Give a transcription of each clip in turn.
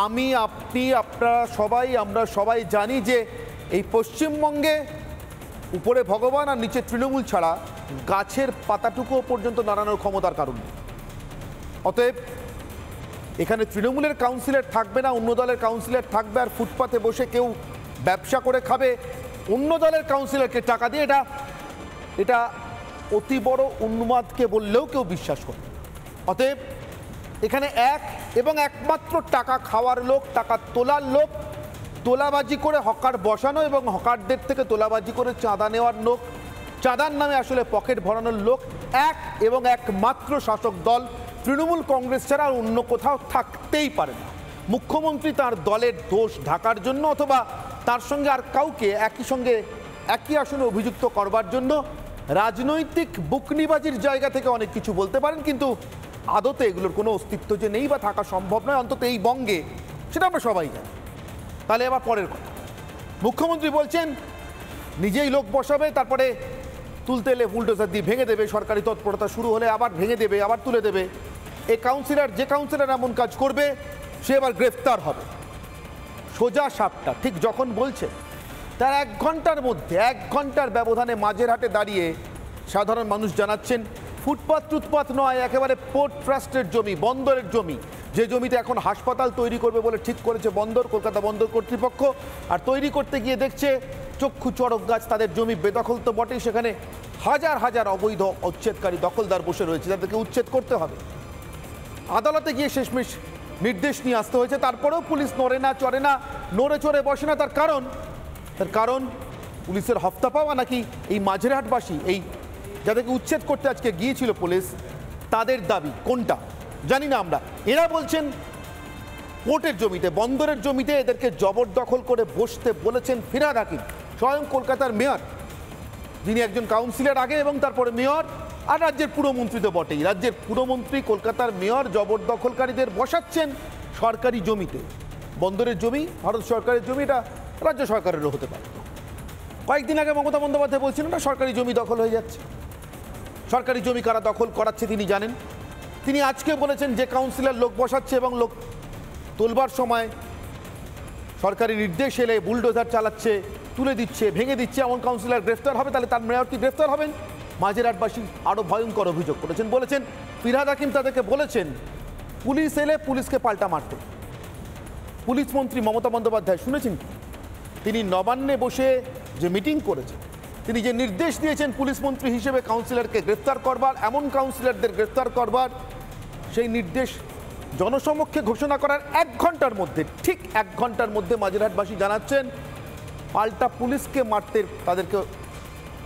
আমি, আপনি, আপনারা সবাই, আমরা সবাই জানি যে এই পশ্চিমবঙ্গে উপরে ভগবান আর নিচে তৃণমূল ছাড়া গাছের পাতাটুকু পর্যন্ত নাড়ানোর ক্ষমতার কারণ নেই। অতএব এখানে তৃণমূলের কাউন্সিলর থাকবে না, অন্য দলের কাউন্সিলর থাকবে, আর ফুটপাতে বসে কেউ ব্যবসা করে খাবে অন্য দলের কাউন্সিলরকে টাকা দিয়ে, এটা অতি বড় উন্মাদকে বললেও কেউ বিশ্বাস করবে। অতএব এখানে এক এবং একমাত্র টাকা খাওয়ার লোক, টাকা তোলার লোক, তোলাবাজি করে হকার বসানো এবং হকারদের থেকে তোলাবাজি করে চাঁদা নেওয়ার লোক, চাঁদার নামে আসলে পকেট ভরানোর লোক এক এবং একমাত্র শাসক দল তৃণমূল কংগ্রেস ছাড়া আর অন্য কোথাও থাকতেই পারে না। মুখ্যমন্ত্রী তার দলের দোষ ঢাকার জন্য অথবা তার সঙ্গে আর কাউকে একই আসনে অভিযুক্ত করবার জন্য রাজনৈতিক বুকনিবাজির জায়গা থেকে অনেক কিছু বলতে পারেন, কিন্তু আদতে এগুলোর কোনো অস্তিত্ব যে নেই বা থাকা সম্ভব নয়, অন্তত এই বঙ্গে, সেটা আমরা সবাই জানি। তাহলে এবার পরের কথা, মুখ্যমন্ত্রী বলছেন নিজেই লোক বসাবে, তারপরে তুলতে এলে বুলডোজার দিয়ে ভেঙে দেবে, সরকারি তৎপরতা শুরু হলে আবার ভেঙে দেবে, আবার তুলে দেবে। এই যে কাউন্সিলর এমন কাজ করবে সে এবার গ্রেফতার হবে। সোজা সাপটা ঠিক যখন বলছে তার 1 ঘন্টার ব্যবধানে মাঝেরহাটে দাঁড়িয়ে সাধারণ মানুষ জানাচ্ছেন ফুটপাত নয়, একেবারে পোর্ট ট্রাস্টের জমি, বন্দরের জমি, যে জমিতে এখন হাসপাতাল তৈরি করবে বলে ঠিক করেছে কলকাতা বন্দর কর্তৃপক্ষ, আর তৈরি করতে গিয়ে দেখছে চক্ষু চড়ক গাছ তাদের জমি বেদখল তো বটেই, সেখানে হাজার অবৈধ উচ্ছেদকারী দখলদার বসে রয়েছে, যাদেরকে উচ্ছেদ করতে হবে। আদালতে গিয়ে শেষমেশ নির্দেশ নিয়ে আসতে হয়েছে, তারপরেও পুলিশ নড়ে না চড়ে না, নড়ে চড়ে বসে না। তার কারণ পুলিশের হফতা পাওয়া নাকি এই মাঝেরহাটবাসী, এই যাদেরকে উচ্ছেদ করতে আজকে গিয়েছিল পুলিশ, তাদের দাবি কোনটা জানি না আমরা। এরা বলছেন পোর্টের জমিতে, বন্দরের জমিতে এদেরকে জবরদখল করে বসতে বলেছেন ফিরহাদ হাকিম, স্বয়ং কলকাতার মেয়র, যিনি একজন কাউন্সিলর আগে এবং তারপরে মেয়র, আর রাজ্যের পুরমন্ত্রী তো বটেই। রাজ্যের পুরমন্ত্রী কলকাতার মেয়র জবরদখলকারীদের বসাচ্ছেন সরকারি জমিতে। বন্দরের জমি ভারত সরকারের জমি, এটা রাজ্য সরকারেরও হতে পারে। কয়েকদিন আগে মমতা বন্দ্যোপাধ্যায় বলছিলেন না সরকারি জমি দখল হয়ে যাচ্ছে। সরকারি জমি কারা দখল করাচ্ছে তিনি জানেন। তিনি আজকে বলেছেন যে কাউন্সিলর লোক বসাচ্ছে এবং লোক তোলবার সময় সরকারি নির্দেশ এলে বুলডোজার চালাচ্ছে, তুলে দিচ্ছে, ভেঙে দিচ্ছে, এমন কাউন্সিলর গ্রেফতার হবে। তাহলে তার মেয়র কি গ্রেফতার হবেন? মাঝেরহাটবাসী আরও ভয়ঙ্কর অভিযোগ করেছেন, বলেছেন ফিরহাদ হাকিম তাদেরকে বলেছেন পুলিশ এলে পুলিশকে পাল্টা মারতে। পুলিশ মন্ত্রী মমতা বন্দ্যোপাধ্যায় শুনেছেন কি? তিনি নবান্নে বসে যে মিটিং করেছেন, তিনি যে নির্দেশ দিয়েছেন পুলিশ মন্ত্রী হিসেবে কাউন্সিলরকে গ্রেফতার করবার, এমন কাউন্সিলরদের গ্রেফতার করবার, সেই নির্দেশ জনসমক্ষে ঘোষণা করার 1 ঘন্টার মধ্যে, ঠিক 1 ঘন্টার মধ্যে মাঝেরহাটবাসী জানাচ্ছেন পাল্টা পুলিশকে মারতে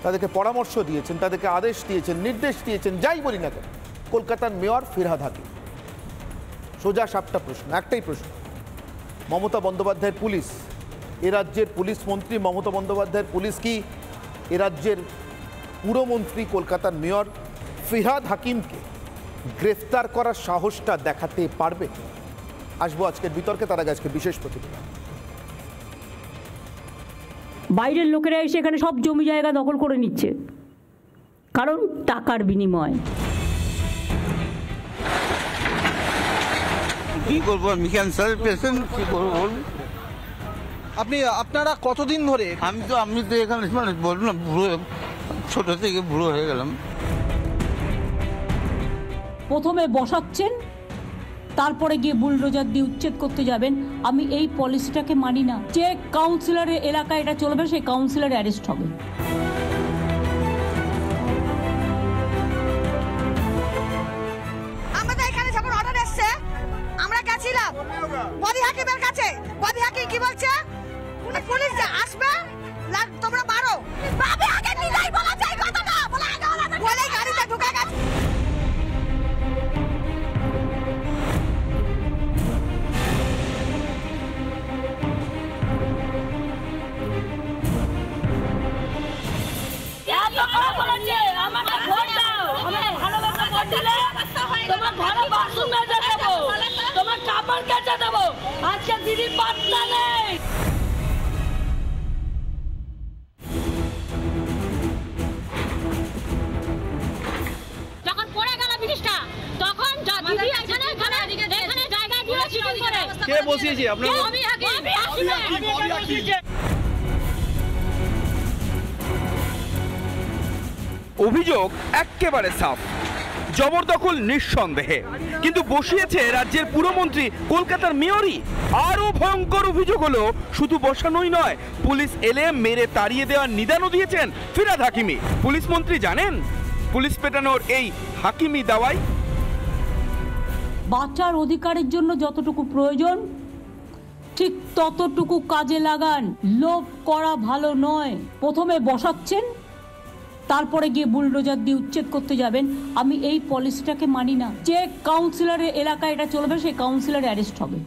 তাদেরকে পরামর্শ দিয়েছেন, তাদেরকে আদেশ দিয়েছেন, নির্দেশ দিয়েছেন, যাই বলি না কেন কলকাতার মেয়র ফিরহাদ হাকিম। সোজা সাপটা প্রশ্ন, একটাই প্রশ্ন, মমতা বন্দ্যোপাধ্যায়ের পুলিশ, এ রাজ্যের পুলিশ মন্ত্রী মমতা বন্দ্যোপাধ্যায়ের পুলিশ কি এ রাজ্যের পুরমন্ত্রী কলকাতার মেয়র ফিরহাদ হাকিমকে গ্রেফতার করার সাহসটা দেখাতে পারবে? আসবো আজকের বিতর্কে, তার আগে আজকে বিশেষ প্রতিবেদন। বাইরের লোকেরা এসে এখানে সব জমি জায়গা দখল করে নিচ্ছে, কারণ টাকার বিনিময়। কি করবো, আমি ক্যান্সারের পেশেন্ট, কি করবো বলুন। আপনারা কতদিন ধরে? আমি তো এখানে মানে বলুন না, বুড়ো, ছোট থেকে বুড়ো হয়ে গেলাম। প্রথমে বসাচ্ছেন, তারপরে গিয়ে বুলডোজার দিয়ে উচ্ছেদ করতে যাবেন। আমি এই পলিসিটাকে মানি না। যে কাউন্সিলরের এলাকায় এটা চলবে সেই কাউন্সিলর অ্যারেস্ট হবে। আমাদের এখানে যখন অর্ডার এসছে আমরা গেছিলাম বডি হাকিমের কাছে। বডি হাকিম কি বলছে, পুলিশ যে আসবে তোমরা মারো, বাবা আগে নিজেই বলা যায় কথাটা, বলে গাড়িতে ঢুকে গেছে। তোমার কাপড় কেটে দেবো, আজকে দিদি পাত্তা নেই। যখন পড়ে গেল ব্রিজটা, তখন দিদি এখানে জায়গা দিয়ে শুরু করে। কে বসিয়েছে আপনার অভিযোগ একেবারে সাফ, জবরদখল নিঃসন্দেহে, কিন্তু বসিয়েছে রাজ্যের পুরমন্ত্রী কলকাতার মেয়রই। আরও ভয়ঙ্কর অভিযোগ হলো শুধু বসানোই নয়, পুলিশ এলে মেরে তাড়িয়ে দেওয়ার নিদানও দিয়েছেন ফিরহাদ হাকিমি। পুলিশ মন্ত্রী জানেন পুলিশ পেটানোর এই হাকিমি দাওয়াই? বাঁচার অধিকারের জন্য যতটুকু প্রয়োজন ঠিক ততটুকু কাজে লাগান। লোভ করা ভালো নয়। প্রথমে বসাচ্ছেন, তারপরে গিয়ে বুলডোজার দিয়ে উচ্ছেদ করতে যাবেন। আমি এই পলিসিটাকে মানি না। যে কাউন্সিলরের এলাকায় এটা চলবে সেই কাউন্সিলর অ্যারেস্ট হবে।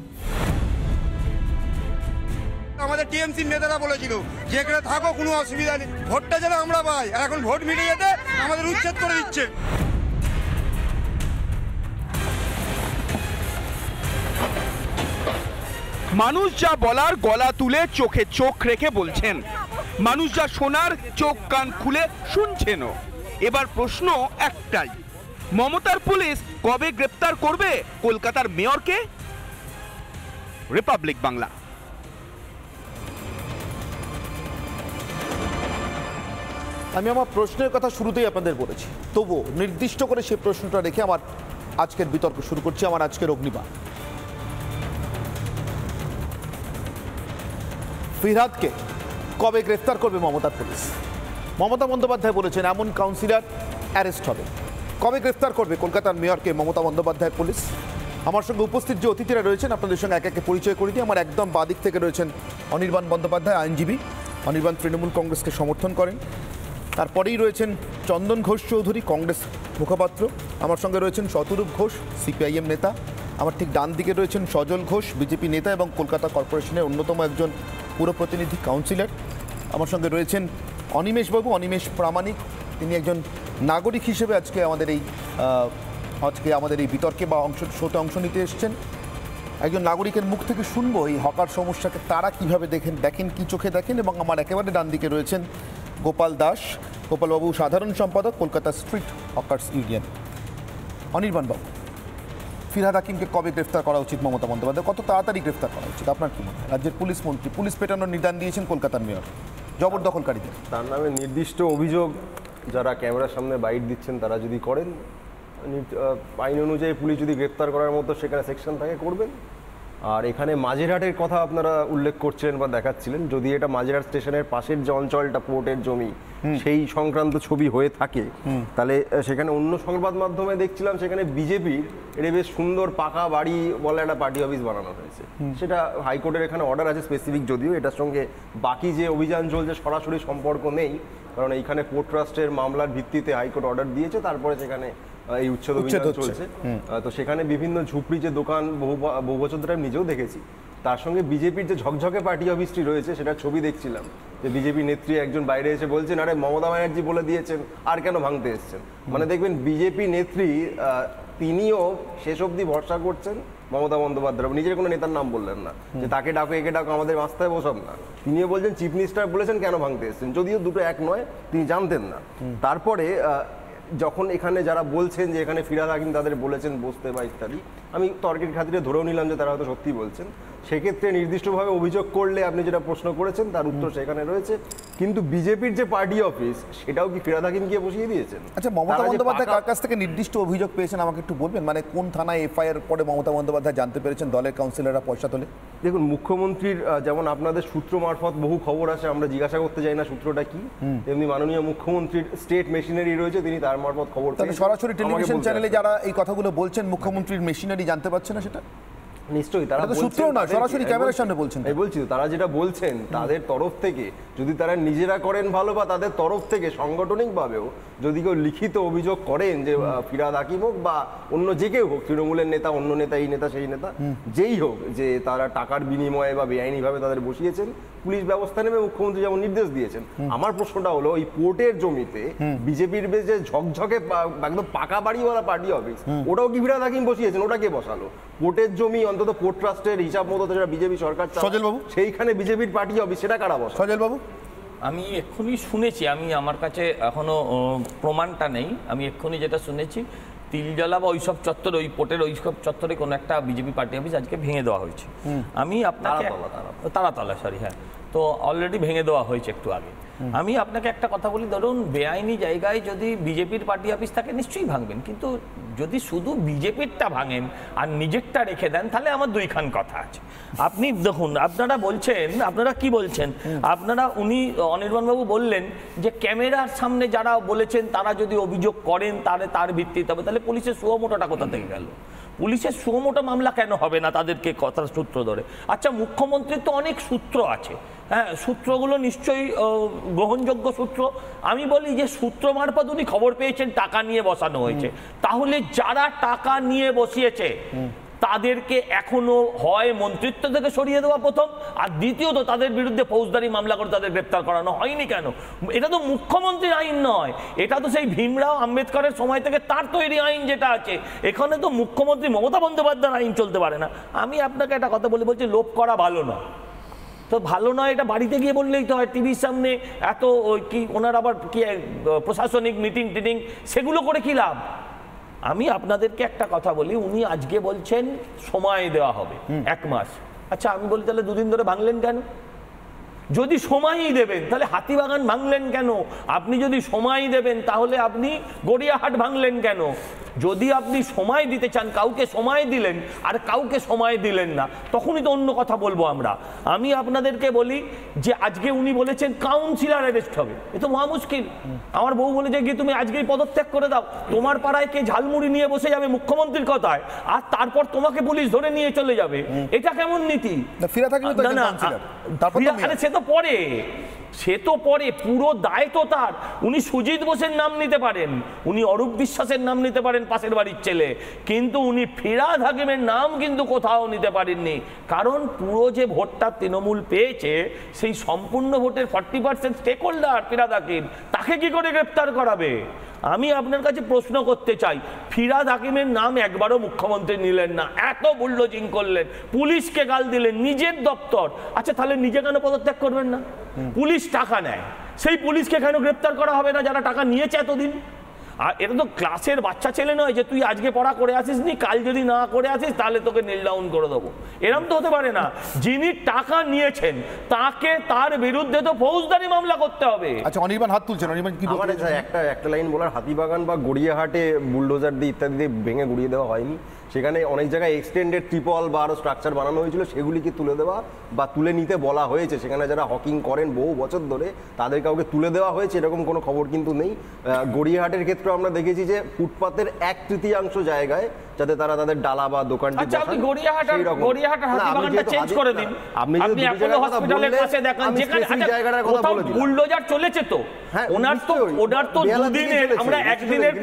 আমাদের টিএমসির নেতারা বলেছিল যে এখানে থাকো, কোনো অসুবিধা নেই, ভোটটা যেন আমরা পাই। আর এখন ভোট মিটে যেতে আমাদের উচ্ছেদ করে দিচ্ছে। মানুষ যা বলার গলা তুলে চোখে চোখ রেখে বলছেন, মানুষ যা শোনার চোখ কান খুলে শুনছেনও। এবার প্রশ্ন একটাই, মমতার পুলিশ কবে গ্রেপ্তার করবে কলকাতার মেয়রকে? রিপাবলিক বাংলা। আমি আমার প্রশ্নের কথা শুরুতেই আপনাদের বলেছি, তবুও নির্দিষ্ট করে সেই প্রশ্নটা রেখে আমার আজকের বিতর্ক শুরু করছি, আমার আজকের অগ্নিবাণ। ফিরহাদকে কবে গ্রেফতার করবে মমতার পুলিশ? মমতা বন্দ্যোপাধ্যায় বলেছেন এমন কাউন্সিলর অ্যারেস্ট হবে। কবে গ্রেফতার করবে কলকাতার মেয়রকে মমতা বন্দ্যোপাধ্যায় পুলিশ? আমার সঙ্গে উপস্থিত যে অতিথিরা রয়েছেন আপনাদের সঙ্গে এক একে পরিচয় করে দিই। আমার একদম বাদিক থেকে রয়েছেন অনির্বাণ বন্দ্যোপাধ্যায়, আইনজীবী। অনির্বাণ তৃণমূল কংগ্রেসকে সমর্থন করেন। তারপরেই রয়েছেন চন্দন ঘোষ চৌধুরী, কংগ্রেস মুখপাত্র। আমার সঙ্গে রয়েছেন শতরূপ ঘোষ, সিপিআইএম নেতা। আমার ঠিক ডান দিকে রয়েছেন সজল ঘোষ, বিজেপি নেতা এবং কলকাতা কর্পোরেশনের অন্যতম একজন পুরপ্রতিনিধি কাউন্সিলর। আমার সঙ্গে রয়েছেন অনিমেষবাবু, অনিমেষ প্রামাণিক। তিনি একজন নাগরিক হিসেবে আজকে আমাদের এই বিতর্কে বা শোতে অংশ নিতে এসছেন। একজন নাগরিকের মুখ থেকে শুনবো এই হকার সমস্যাকে তারা কীভাবে দেখেন কী চোখে দেখেন। এবং আমার একেবারে ডান দিকে রয়েছেন গোপাল দাস, গোপালবাবু সাধারণ সম্পাদক, কলকাতা স্ট্রিট হকার্স ইউনিয়ন। অনির্বাণবাবু, ফিরহাদ হাকিমকে কবে গ্রেফতার করা উচিত মমতা বন্দ্যোপাধ্যায়? কত তাড়াতাড়ি গ্রেফতার করা উচিত আপনার কি মনে হয়? রাজ্যের পুলিশ মন্ত্রী পুলিশ পেটানোর নিদান দিয়েছেন কলকাতার মেয়র জবরদখলকারীদের। তার নামে নির্দিষ্ট অভিযোগ যারা ক্যামেরার সামনে বাইট দিচ্ছেন তারা যদি করেন, আইন অনুযায়ী পুলিশ যদি গ্রেফতার করার মতো সেখানে সেকশন থাকে করবেন। আর এখানে মাঝেরহাটের কথা আপনারা উল্লেখ করছিলেন বা দেখাচ্ছিলেন, যদি এটা মাঝেরহাট স্টেশনের পাশের যে অঞ্চলটা পোর্টের জমি সেই সংক্রান্ত ছবি হয়ে থাকে, তাহলে সেখানে অন্য সংবাদ মাধ্যমে দেখছিলাম সেখানে বিজেপির এটা বেশ সুন্দর পাকা বাড়ি বলে একটা পার্টি অফিস বানানো হয়েছে। সেটা হাইকোর্টের এখানে অর্ডার আছে স্পেসিফিক, যদিও এটার সঙ্গে বাকি যে অভিযান চলছে সরাসরি সম্পর্ক নেই, কারণ এইখানে পোর্ট ট্রাস্টের মামলার ভিত্তিতে হাইকোর্ট অর্ডার দিয়েছে, তারপরে সেখানে এই উচ্ছেদ অভিযান চলছে। তো সেখানে বিভিন্ন ঝুপড়ি যে দোকান বহু বছর ধরে আমি নিজেও দেখেছি। তার সঙ্গে বিজেপির যে ঝকঝকে পার্টি অফিসটি রয়েছে সেটার ছবি দেখছিলাম, যে বিজেপি নেত্রী একজন বাইরে এসে বলছেন আরে মমতা ব্যানার্জি বলে দিয়েছেন আর কেন ভাঙতে এসছেন। মানে দেখবেন বিজেপি নেত্রী তিনিও শেষ অবধি ভরসা করছেন মমতা বন্দ্যোপাধ্যায়, নিজের কোনো নেতার নাম বললেন না যে তাকে ডাকো একে ডাকো আমাদের মাস্তায় বসব না। তিনিও বলছেন চিফ মিনিস্টার বলেছেন কেন ভাঙতে এসছেন, যদিও দুটো এক নয়, তিনি জানতেন না। তারপরে যখন এখানে যারা বলছেন যে এখানে ফিরহাদ হাকিম তাদের বলেছেন বসতে বা ইত্যাদি, আমি তর্কের খাতিরে ধরেও নিলাম যে তারা হয়তো সত্যি বলছেন। সেক্ষেত্রে নির্দিষ্টভাবে অভিযোগ করলে আপনি যেটা প্রশ্ন করেছেন তার উত্তর সেখানে রয়েছে। কিন্তু বিজেপির যে পার্টি অফিস সেটাও কি ফিরহাদ হাকিম গিয়ে বসিয়ে দিয়েছেন? আচ্ছা, মমতা বন্দ্যোপাধ্যায় কার কাছ থেকে নির্দিষ্ট অভিযোগ পেয়েছেন আমাকে একটু বলবেন? মানে কোন থানায় এফআইআর পরে মমতা বন্দ্যোপাধ্যায় জানতে পেরেছেন দলের কাউন্সিলররা পয়সা তোলে? দেখুন, মুখ্যমন্ত্রীর যেমন আপনাদের সূত্র মারফত বহু খবর আসে, আমরা জিজ্ঞাসা করতে যাই না সূত্রটা কি, তেমনি মাননীয় মুখ্যমন্ত্রীর স্টেট মেশিনারি রয়েছে, তিনি তার মারফত খবর। তাহলে সরাসরি টেলিভিশন চ্যানেলে যারা এই কথাগুলো বলছেন মুখ্যমন্ত্রীর মেশিনারি জানতে পারছে না সেটা? নিশ্চয়ই তারা সূত্র না, সরাসরি ক্যামেরার সামনে বলছেন। আমি বলছি তারা যেটা বলছেন তাদের তরফ থেকে, যদি তারা নিজেরা করেন ভালো, বা তাদের তরফ থেকে সাংগঠনিকভাবেও যদি কেউ লিখিত অভিযোগ করেন যে ফিরহাদ হাকিম হোক বা অন্য যে কেউ হোক, তৃণমূলের নেতা, অন্য নেতা, এই নেতা সেই নেতা, যেই হোক, যে তারা টাকার বিনিময়ে বা বেআইনিভাবে তাদের বসিয়েছেন, পুলিশ ব্যবস্থা নেবে, মুখ্যমন্ত্রী যেমন নির্দেশ দিয়েছেন। আমার প্রশ্নটা হলো ওই পোর্টের জমিতে বিজেপির যে ঝকঝকে একদম পাকা বাড়িওয়ালা পার্টি অফিস, ওটাও কি ফিরহাদ হাকিম বসিয়েছেন? ওটা কে বসালো? পোর্টের জমি অন্তত পোর্ট ট্রাস্টের হিসাব মতো যেটা বিজেপি সরকার সজলবাবু, সেইখানে বিজেপির পার্টি অফিস, সেটা কারা বসে? সজলবাবু, আমি এক্ষুনি শুনেছি, আমার কাছে এখনো প্রমাণটা নেই, আমি এক্ষুনি যেটা শুনেছি তিলজলা বা ওইসব চত্বর, ওই পোর্টের ওইসব চত্বরে কোনো একটা বিজেপি পার্টি অফিস আজকে ভেঙে দেওয়া হয়েছে। আমি আপনাকে তারাতলা, সরি, হ্যাঁ, তো অলরেডি ভেঙে দেওয়া হয়েছে একটু আগে। আমি আপনাকে একটা কথা বলি, ধরুন বেআইনি জায়গায় যদি বিজেপির পার্টি অফিস থাকে নিশ্চয়ই ভাঙবেন, কিন্তু যদি শুধু বিজেপিরটা ভাঙেন আর নিজেরটা রেখে দেন তাহলে আমার দুইখান কথা আছে। আপনি দেখুন, আপনারা বলছেন, আপনারা কি বলছেন, আপনারা অনির্বাণবাবু বললেন যে ক্যামেরার সামনে যারা বলেছেন তারা যদি অভিযোগ করেন তাহলে তার ভিত্তিতে হবে, তাহলে পুলিশের সুমোটোটা কোথা থেকে গেল? পুলিশের সুমোটো মামলা কেন হবে না তাদেরকে কথার সূত্র ধরে? আচ্ছা, মুখ্যমন্ত্রীর তো অনেক সূত্র আছে, হ্যাঁ, সূত্রগুলো নিশ্চয়ই গ্রহণযোগ্য সূত্র। আমি বলি যে সূত্র মারফত উনি খবর পেয়েছেন টাকা নিয়ে বসানো হয়েছে, তাহলে যারা টাকা নিয়ে বসিয়েছে তাদেরকে এখনো হয় মন্ত্রিত্ব থেকে সরিয়ে দেওয়া প্রথম, আর দ্বিতীয়ত তাদের বিরুদ্ধে ফৌজদারি মামলা করে তাদের গ্রেপ্তার করানো হয়নি কেন? এটা তো মুখ্যমন্ত্রীর আইন নয়, এটা তো সেই ভীমরাও আম্বেদকরের সময় থেকে তার তৈরি আইন যেটা আছে। এখানে তো মুখ্যমন্ত্রী মমতা বন্দ্যোপাধ্যায়ের আইন চলতে পারে না। আমি আপনাকে একটা কথা বলছি, লোভ করা ভালো না, তো ভালো নয় এটা বাড়িতে গিয়ে বললেই তো হয়। টিভির সামনে এত কি ওনার আবার কি প্রশাসনিক মিটিং টিটিং সেগুলো করে কি লাভ? আমি আপনাদেরকে একটা কথা বলি, উনি আজকে বলছেন সময় দেওয়া হবে 1 মাস। আচ্ছা, আমি বলি তাহলে 2 দিন ধরে ভাঙলেন কেন? যদি সময়ই দেবেন তাহলে হাতিবাগান ভাঙলেন কেন? আপনি যদি সময় দেবেন তাহলে আপনি গড়িয়াহাট ভাঙলেন কেন? যদি আপনি সময় দিতে চান, কাউকে সময় দিলেন আর কাউকে সময় দিলেন না, তখনই তো অন্য কথা বলবো আমরা। আমি আপনাদেরকে বলি যে আজকে উনি বলেছেন কাউন্সিলর অ্যারেস্ট হবে, এ তো মহা মুশকিল। আমার বউ বলে যে কি তুমি আজকেই পদত্যাগ করে দাও, তোমার পাড়ায় কে ঝালমুড়ি নিয়ে বসে যাবে মুখ্যমন্ত্রীর কথায়, আর তারপর তোমাকে পুলিশ ধরে নিয়ে চলে যাবে, এটা কেমন নীতি? আরে সে তো পরে পুরো দায় তো তার। উনি সুজিত বোসের নাম নিতে পারেন, উনি অরূপ বিশ্বাসের নাম নিতে পারেন, পাশের বাড়ির ছেলে, কিন্তু উনি ফিরহাদ হাকিমের নাম কিন্তু কোথাও নিতে পারেননি। কারণ পুরো যে ভোটটা তৃণমূল পেয়েছে সেই সম্পূর্ণ ভোটের 40% স্টেক হোল্ডার ফিরহাদ হাকিম, তাকে কি করে গ্রেপ্তার করাবে? আমি আপনার কাছে প্রশ্ন করতে চাই, ফিরহাদ হাকিমের নাম একবারও মুখ্যমন্ত্রী নিলেন না, এত বুলডোজিং করলেন, পুলিশকে গাল দিলেন, নিজের দপ্তর। আচ্ছা, তাহলে নিজে কেন পদত্যাগ করবেন না? পুলিশ টাকা নেয়, সেই পুলিশকে কেন গ্রেপ্তার করা হবে না যারা টাকা নিয়েছে এতদিন? আর এটা তো ক্লাসের বাচ্চা ছেলে নয় যে তুই আজকে পড়া করে আসিস নি, কাল যদি না করে আসিস তাহলে তোকে নীল ডাউন করে দেবো, এরকম তো হতে পারে না। যিনি টাকা নিয়েছেন তাকে, তার বিরুদ্ধে তো ফৌজদারি মামলা করতে হবে। আচ্ছা, অনির্বাণ হাত তুলছেন, অনির্বাণ কি বলতে চান? একটা লাইন বলার, হাতিবাগান বা গড়িয়াহাটে বুলডোজার দিয়ে ইত্যাদি দিয়ে ভেঙে গুড়িয়ে দেওয়া হয়নি, সেখানে অনেক জায়গায় এক্সটেন্ডেড ট্রিপল বা আরও স্ট্রাকচার বানানো হয়েছিল, সেগুলিকে তুলে দেওয়া বা তুলে নিতে বলা হয়েছে। সেখানে যারা হকিং করেন বহু বছর ধরে তাদের কাউকে তুলে দেওয়া হয়েছে এরকম কোনো খবর কিন্তু নেই। গড়িয়াহাটের ক্ষেত্রে আমরা দেখেছি যে ফুটপাতের 1/3 জায়গায় যাতে তারা তাদের ডালা বা দোকানটি বসান। আচ্ছা, আপনি গড়িয়াহাটের হাতিবাগানটা চেঞ্জ করে দিন, আপনি অ্যাপোলো হসপিটালের কাছে দেখেন যেখানে জায়গাটার কথা বলে দিন, বুলডোজার চলেছে তো, ওনার তো 2 দিনের, আমরা একদিনের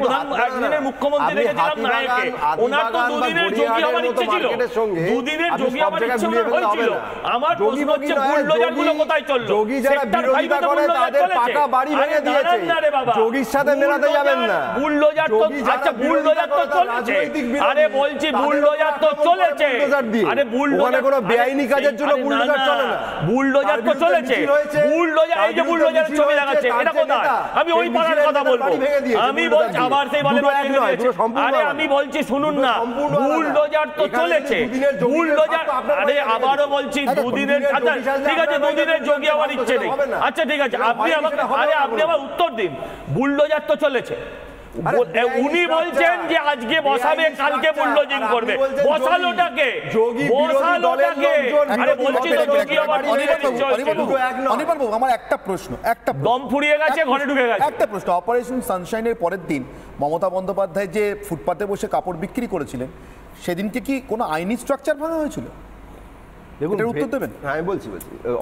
মুখ্যমন্ত্রী রেখেছিলাম নায়কে, ওনার তো 2 দিনের যোগী হওয়ার ইচ্ছে ছিল, 2 দিনের যোগী হওয়ার ইচ্ছে হয়েছিল। আমার প্রশ্ন হচ্ছে বুলডোজার গুলো কোথায় চললো? যোগী যারা বিরোধিতা করে তাদের পাকা বাড়ি ভেঙে দিয়েছে, যোগীর সাথে মেলাতে যাবেন না। বুলডোজার তো, আচ্ছা বুলডোজার তো চলেছে, আরে বলছি বুলডোজার তো চলেছে, আরে বুলডোজার কোনো বেআইনি কাজের জন্য বুলডোজার চলে না, বুলডোজার তো চলেছে, বুলডোজার, এই যে বুলডোজারের ছবি দেখাচ্ছে এটা কোথায়? আমি ওই পাড়ার কথা বলবো, আমি বলছি আবার সেই বলে আরে আমি বলছি শুনুন না, বুলডোজার তো চলেছে, বুলডোজার, আরে আবারও বলছি 2 দিনের, আচ্ছা ঠিক আছে 2 দিনের যোগী হওয়ার ইচ্ছে নেই, আচ্ছা ঠিক আছে, আপনি আমাকে, আরে আপনি আমার উত্তর দিন, বুলডোজার তো চলেছে, উনি বলছেন যে আজকে বসাবে কালকে বুলডোজিং করবে, বসালোটাকে, আরে বলছি তো যোগী হওয়ার অনির্বাণ বাবু, আমার একটা প্রশ্ন, একটা দম ফুরিয়ে গেছে, ঘরে ঢুকে গেছে, একটা প্রশ্ন। অপারেশন সানশাইনের পরের দিন মমতা বন্দ্যোপাধ্যায় যে ফুটপাতে বসে কাপড় বিক্রি করেছিলেন, সেদিনকে কি কোনো আইনি স্ট্রাকচার ভাঙা হয়েছিল? উত্তর দেবেন। আমি বলছি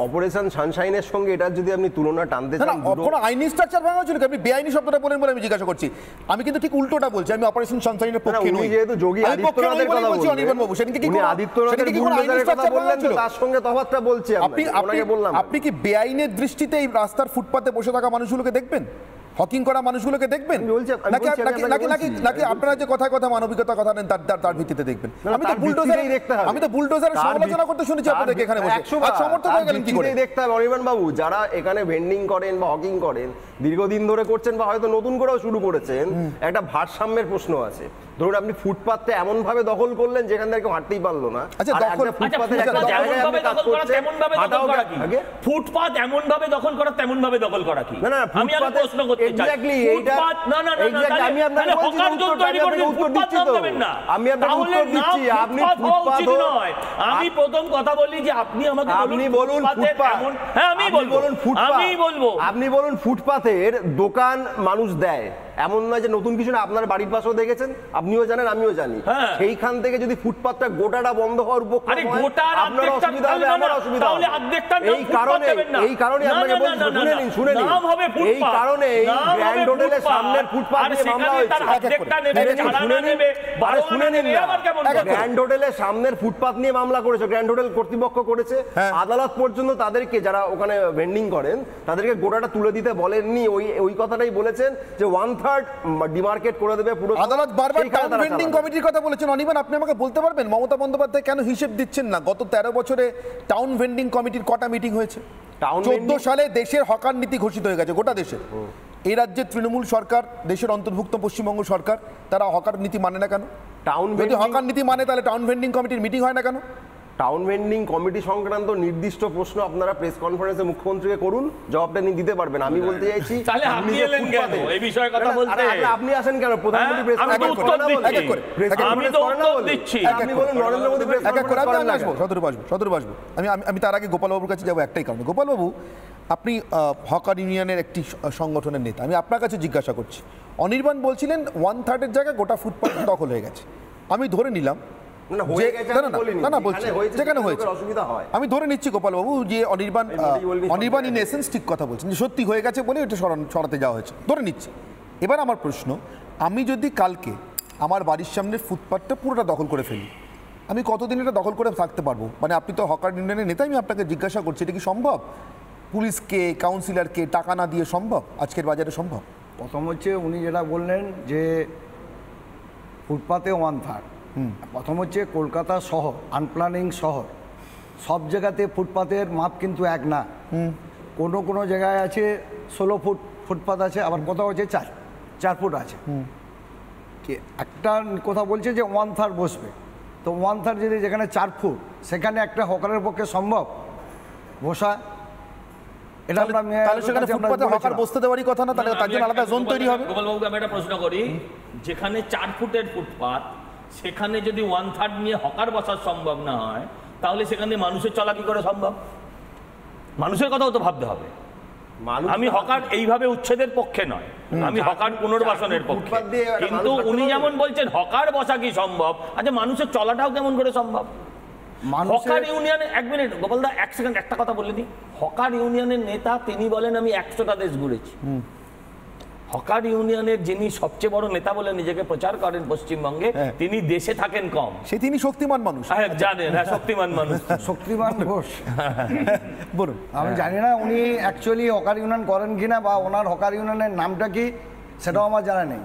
অপারেশন সানশাইনের সঙ্গে এটার যদি আপনি তুলনা টানতে চান, কোনো আইনি স্ট্রাকচার ভাঙা হয়েছিল? আপনি বেআইনি শব্দটা বলেন বলে আমি জিজ্ঞাসা করছি। আমি কিন্তু ঠিক উল্টোটা বলছি, আমি অপারেশন সানশাইনের পক্ষে নই। যেহেতু যোগী আদিত্যনাথের কথা বলছি, অনির্বাণ বাবু, সেদিনকে কি আদিত্যনাথের বুলডোজারের কথা বললেন, তো তার সঙ্গে তফাৎটা বলছি। আপনি কি বেআইনের দৃষ্টিতে এই রাস্তার ফুটপাতে বসে থাকা মানুষগুলোকে দেখবেন, হকিং করা মানুষগুলোকে দেখবেন, নাকি আপনারা যে কথায় কথা মানবিকতা কথা নেন তার ভিত্তিতে দেখবেন? আমি তো বুলডোজারের সমালোচনা করতে শুনেছি আপনাদেরকে এখানে বসে, আর সমর্থন হয়ে গেলেন কি করে? দেখতে হবে অনির্বাণ বাবু, যারা এখানে ভেন্ডিং করেন বা হকিং করেন দীর্ঘদিন ধরে করছেন বা হয়তো নতুন করেও শুরু করেছেন, একটা ভারসাম্যের প্রশ্ন আছে। ধরুন আপনি ফুটপাথটা এমন ভাবে দখল করলেন যেখান থেকে কেউ হাঁটতেই পারলো না। আচ্ছা, আর দখল- একটা ফুটপাথের একটা ফুটপাথ জায়গায় এমন আপনি ভাবে কাজ দখল করা, করছেন, তেমন ভাবে দখল হাঁটাও করা কি? আগে? ফুটপাথ এমন ভাবে দখল করা, তেমন ভাবে দখল করা কি? না, না, আমি আগে ফুটপাথে- প্রশ্ন করতে চাই। exactly, এইটা- ফুটপাথ না না না, exactly, আমি আপনাকে বলছি হকার জোন উত্তরটা, তৈরি আমি করে আপনাকে উত্তর ফুটপাথ দিচ্ছি নাম তো। দেবেন না। আমি আপনাকে তাহলে উত্তর দিচ্ছি, নাম আপনি ফুটপাথ হওয়া উচিত ফুটপাথ- নয়। আমি প্রথম কথা বলি যে আপনি আমাকে আপনি বলুন ফুটপাথের ফুটপাথ। এমন- হ্যাঁ, আমি আপনি বলবো। বলুন ফুটপাথ। আমি বলবো। আপনি বলুন ফুটপাথের দোকান মানুষ দেয়, এমন নয় যে নতুন কিছু না, আপনার বাড়ির পাশেও দেখেছেন, আপনিও জানেন আমিও জানি। হ্যাঁ। সেইখান থেকে যদি ফুটপাথটা গোটাটা বন্ধ হওয়ার উপক্রম আরে হয়, গোটার আপনার অর্ধেকটা অসুবিধা হবে, তাহলে আমার না, অসুবিধা তাহলে হবে। অর্ধেকটার নাম এই ফুটপাথ কারণে দেবেন না। এই কারণে না, আপনাকে না, বলছি, না, না, শুনে না, নিন শুনে নিন। নাম হবে এই ফুটপাথ। কারণে এই নাম হবে গ্র্যান্ড হোটেলের ফুটপাথ। সামনের ফুটপাথ আর নিয়ে মামলা সেখানে তার হয়েছে। অর্ধেকটা নেবে, শুনে নিন, চালানা শুনে নিন। নেবে, আরে বারো শুনে আনা নিন নেবে, না। আবার কেমন কথা? গ্র্যান্ড হোটেলের সামনের ফুটপাথ নিয়ে মামলা করেছে, গ্র্যান্ড হোটেল কর্তৃপক্ষ করেছে। হ্যাঁ। আদালত পর্যন্ত তাদেরকে, যারা ওখানে ভেন্ডিং করেন, তাদেরকে গোটাটা তুলে দিতে বলেননি। ওই কথাটাই বলেছেন যে 1/3 ডিমার্কেট করে দেবে পুরো। আদালত বারবার সেইখানে টাউন তারা ভেন্ডিং চালাবে। কমিটির কথা বলেছেন। অনির্বাণ, আপনি আমাকে বলতে পারবেন মমতা বন্দ্যোপাধ্যায় কেন হিসেব দিচ্ছেন না? গত 13 বছরে টাউন ভেন্ডিং কমিটির কটা মিটিং হয়েছে? টাউন 14 ভেন্ডিং- সালে দেশের হকার নীতি ঘোষিত হয়ে গেছে গোটা দেশে। এই রাজ্যে তৃণমূল সরকার, দেশের অন্তর্ভুক্ত পশ্চিমবঙ্গ সরকার, তারা হকার নীতি মানে না কেন? টাউন যদি ভেন্ডিং- হকার নীতি মানে তাহলে টাউন ভেন্ডিং কমিটির মিটিং হয় না কেন? টাউন ভেন্ডিং কমিটি সংক্রান্ত নির্দিষ্ট প্রশ্ন আপনারা প্রেস কনফারেন্সে মুখ্যমন্ত্রীকে করুন, জবাবটা তিনি দিতে পারবেন। আমি বলতে চাইছি তাহলে আপনি যে এলেন কেন ফুটপাতে- এই বিষয়ে কথা না, না, বলতে? আরে আপনি আসেন কেন? প্রধানমন্ত্রী প্রেস আমি তো কনফারেন্স উত্তর করেন না বলে? দিচ্ছি। এক এক করে, প্রেস এক এক করে। কনফারেন্স আমি তো করেন না উত্তর বলে? দিচ্ছি। আপনি বলুন নরেন্দ্র মোদী প্রেস এক এক করে কনফারেন্স করেন আমি না আসবো, কেন? সদরূপ আসবো। আমি তার আগে গোপালবাবুর কাছে যাবো একটাই কারণে। গোপালবাবু, আপনি হকার ইউনিয়নের একটি সংগঠনের নেতা, আমি আপনার কাছে জিজ্ঞাসা করছি। অনির্বাণ বলছিলেন 1/3 জায়গায় গোটা ফুটপাথ দখল হয়ে গেছে। আমি ধরে নিলাম না, না, হয়ে গেছে আমি বলিনি। বলছি যেখানে হয়েছে যেখানে হয়েছে লোকের অসুবিধা হয়। আমি ধরে নিচ্ছি গোপালবাবু যে অনির্বাণ আমি মোটেই বলিনি সব অনির্বাণ ইন জায়গায়। এসেন্স ঠিক কথা বলছেন যে সত্যি হয়ে গেছে বলে এটা সরাতে যাওয়া হয়েছে, ধরে নিচ্ছি। এবার আমার প্রশ্ন, আমি যদি কালকে আমার বাড়ির সামনের ফুটপাথটা পুরোটা দখল করে ফেলি, আমি কতদিন এটা দখল করে থাকতে পারবো? মানে আপনি তো হকার ইউনিয়নের নেতা, আমি আপনাকে জিজ্ঞাসা করছি, এটা কি সম্ভব? পুলিশকে, কাউন্সিলরকে টাকা না দিয়ে সম্ভব? আজকের বাজারে সম্ভব? প্রথম হচ্ছে উনি যেটা বললেন যে ফুটপাতে 1/3, প্রথম হচ্ছে কলকাতা শহর, আনপ্ল্যানিং শহর, সব জায়গাতে ফুটপাতের মাপ কিন্তু এক না। কোনো কোনো জায়গায় আছে 16 ফুট ফুটপাত আছে, আবার কোথাও হচ্ছে 4 ফুট আছে। একটা কথা বলছে যে 1/3 বসবে, তো 1/3 যদি যেখানে 4 ফুট, সেখানে একটা হকারের পক্ষে সম্ভব বসা? এটা আমরা তাহলে সেখানে ফুটপাতে হকার বসতে দেওয়ারই কথা না? তাহলে তার জন্য আলাদা জোন তৈরি হবে। গোপালবাবুকে আমি একটা প্রশ্ন করি, যেখানে 4 ফুটের ফুটপাত, সেখানে যদি 1/3 নিয়ে হকার বসার সম্ভব না হয়, তাহলে সেখানে মানুষের চলা কি করে সম্ভব? মানুষের কথাও তো ভাবতে হবে। আমি হকার এইভাবে উচ্ছেদের পক্ষে নয়, আমি হকার পুনর্বাসনের পক্ষে। ফুটপাত দিয়ে একটা কিন্তু মানুষ উনি থাকতে যেমন বলছেন হকার বসা কি সম্ভব, আচ্ছা মানুষের চলাটাও কেমন করে সম্ভব? হকার ইউনিয়নে, এক মিনিট গোপালদা, এক সেকেন্ড একটা কথা বলে দিই। হকার ইউনিয়নের নেতা তিনি বলেন আমি 100টা দেশ ঘুরেছি। হকার ইউনিয়নের যিনি সবচেয়ে বড় নেতা বলে নিজেকে প্রচার করেন পশ্চিমবঙ্গে, তিনি দেশে থাকেন কম। সে তিনি শক্তিমান মানুষ, জানেন, হ্যাঁ, শক্তিমান মানুষ। শক্তিমান ঘোষ বলুন। আমি জানি না উনি অ্যাকচুয়ালি হকার ইউনিয়ন করেন কিনা, বা ওনার হকার ইউনিয়নের নামটা কি সেটাও আমার জানা নেই।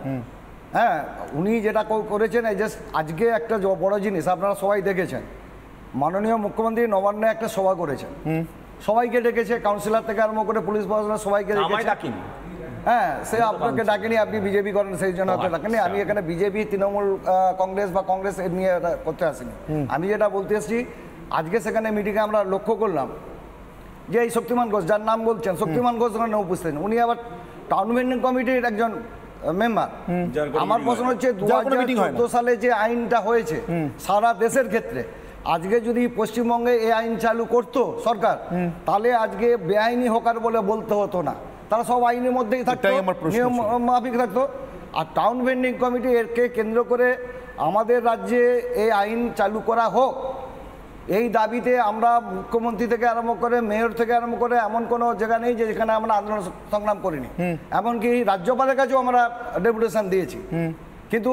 হ্যাঁ, উনি যেটা করেছেন, এই যে আজকে একটা বড় জিনিস আপনারা সবাই দেখেছেন, মাননীয় মুখ্যমন্ত্রী নবান্নে একটা সভা করেছেন, সবাইকে ডেকেছে, কাউন্সিলর থেকে আরম্ভ করে পুলিশ প্রশাসনের সবাইকে ডেকেছে। হ্যাঁ, সে আপনাকে ডাকেনি, আপনি বিজেপি করেন সেই জন্য হয়তো ডাকেনি। আমি এখানে বিজেপি, তৃণমূল কংগ্রেস বা কংগ্রেস এর নিয়ে করতে আসিনি। আমি যেটা বলতে এসেছি, আজকে সেখানে মিটিংয়ে আমরা লক্ষ্য করলাম যে এই শক্তিমান ঘোষ, যার নাম বলছেন, শক্তিমান ঘোষ ওখানে উপস্থিত, উনি আবার টাউন ভেন্ডিং কমিটির একজন মেম্বার। আমার প্রশ্ন হচ্ছে 2014 সালে যে আইনটা হয়েছে সারা দেশের ক্ষেত্রে, আজকে যদি পশ্চিমবঙ্গে এই আইন চালু করতো সরকার, তাহলে আজকে বেআইনি হকার বলে বলতে হতো না, তারা সব আইনের মধ্যেই থাকতো, নিয়ম মাফিক থাকতো। আর টাউন ভেন্ডিং কমিটি এরকে কেন্দ্র করে আমাদের রাজ্যে এই আইন চালু করা হোক, এই দাবিতে আমরা মুখ্যমন্ত্রী থেকে আরম্ভ করে, মেয়র থেকে আরম্ভ করে, এমন কোনো জায়গা নেই যে যেখানে আমরা আন্দোলন সংগ্রাম করিনি। এমনকি রাজ্যপালের কাছেও আমরা ডেপুটেশন দিয়েছি। কিন্তু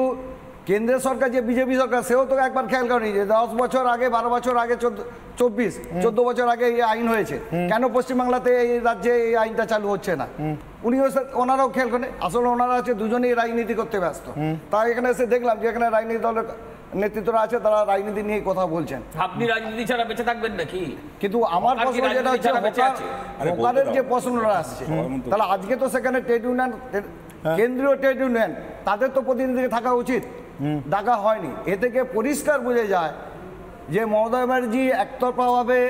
কেন্দ্রের সরকার, যে বিজেপি সরকার, সেও তো একবার খেয়াল করেনি যে 10 বছর আগে, 12 বছর আগে, 14 বছর আগে এই আইন হয়েছে, কেন পশ্চিমবাংলাতে এই রাজ্যে এই আইনটা চালু হচ্ছে না? উনিও ওনারাও খেয়াল করেন। আসলে ওনারা হচ্ছে দুজনেই রাজনীতি করতে ব্যস্ত। তাই এখানে এসে দেখলাম যে এখানে রাজনীতি দলের নেতৃত্বরা আছে, তারা রাজনীতি নিয়ে কথা বলছেন। আপনি রাজনীতি ছাড়া বেঁচে থাকবেন নাকি? কিন্তু আমার প্রশ্ন যেটা হচ্ছে, হকারের যে প্রশ্নটা আসছে, তাহলে আজকে তো সেখানে ট্রেড ইউনিয়ন, কেন্দ্রীয় ট্রেড ইউনিয়ন, তাদের তো প্রতিনিধি থাকা উচিত। ডাকা হয়নি। এ থেকে পরিষ্কার বোঝা যায় যে মমতা ব্যানার্জি একতরফাভাবে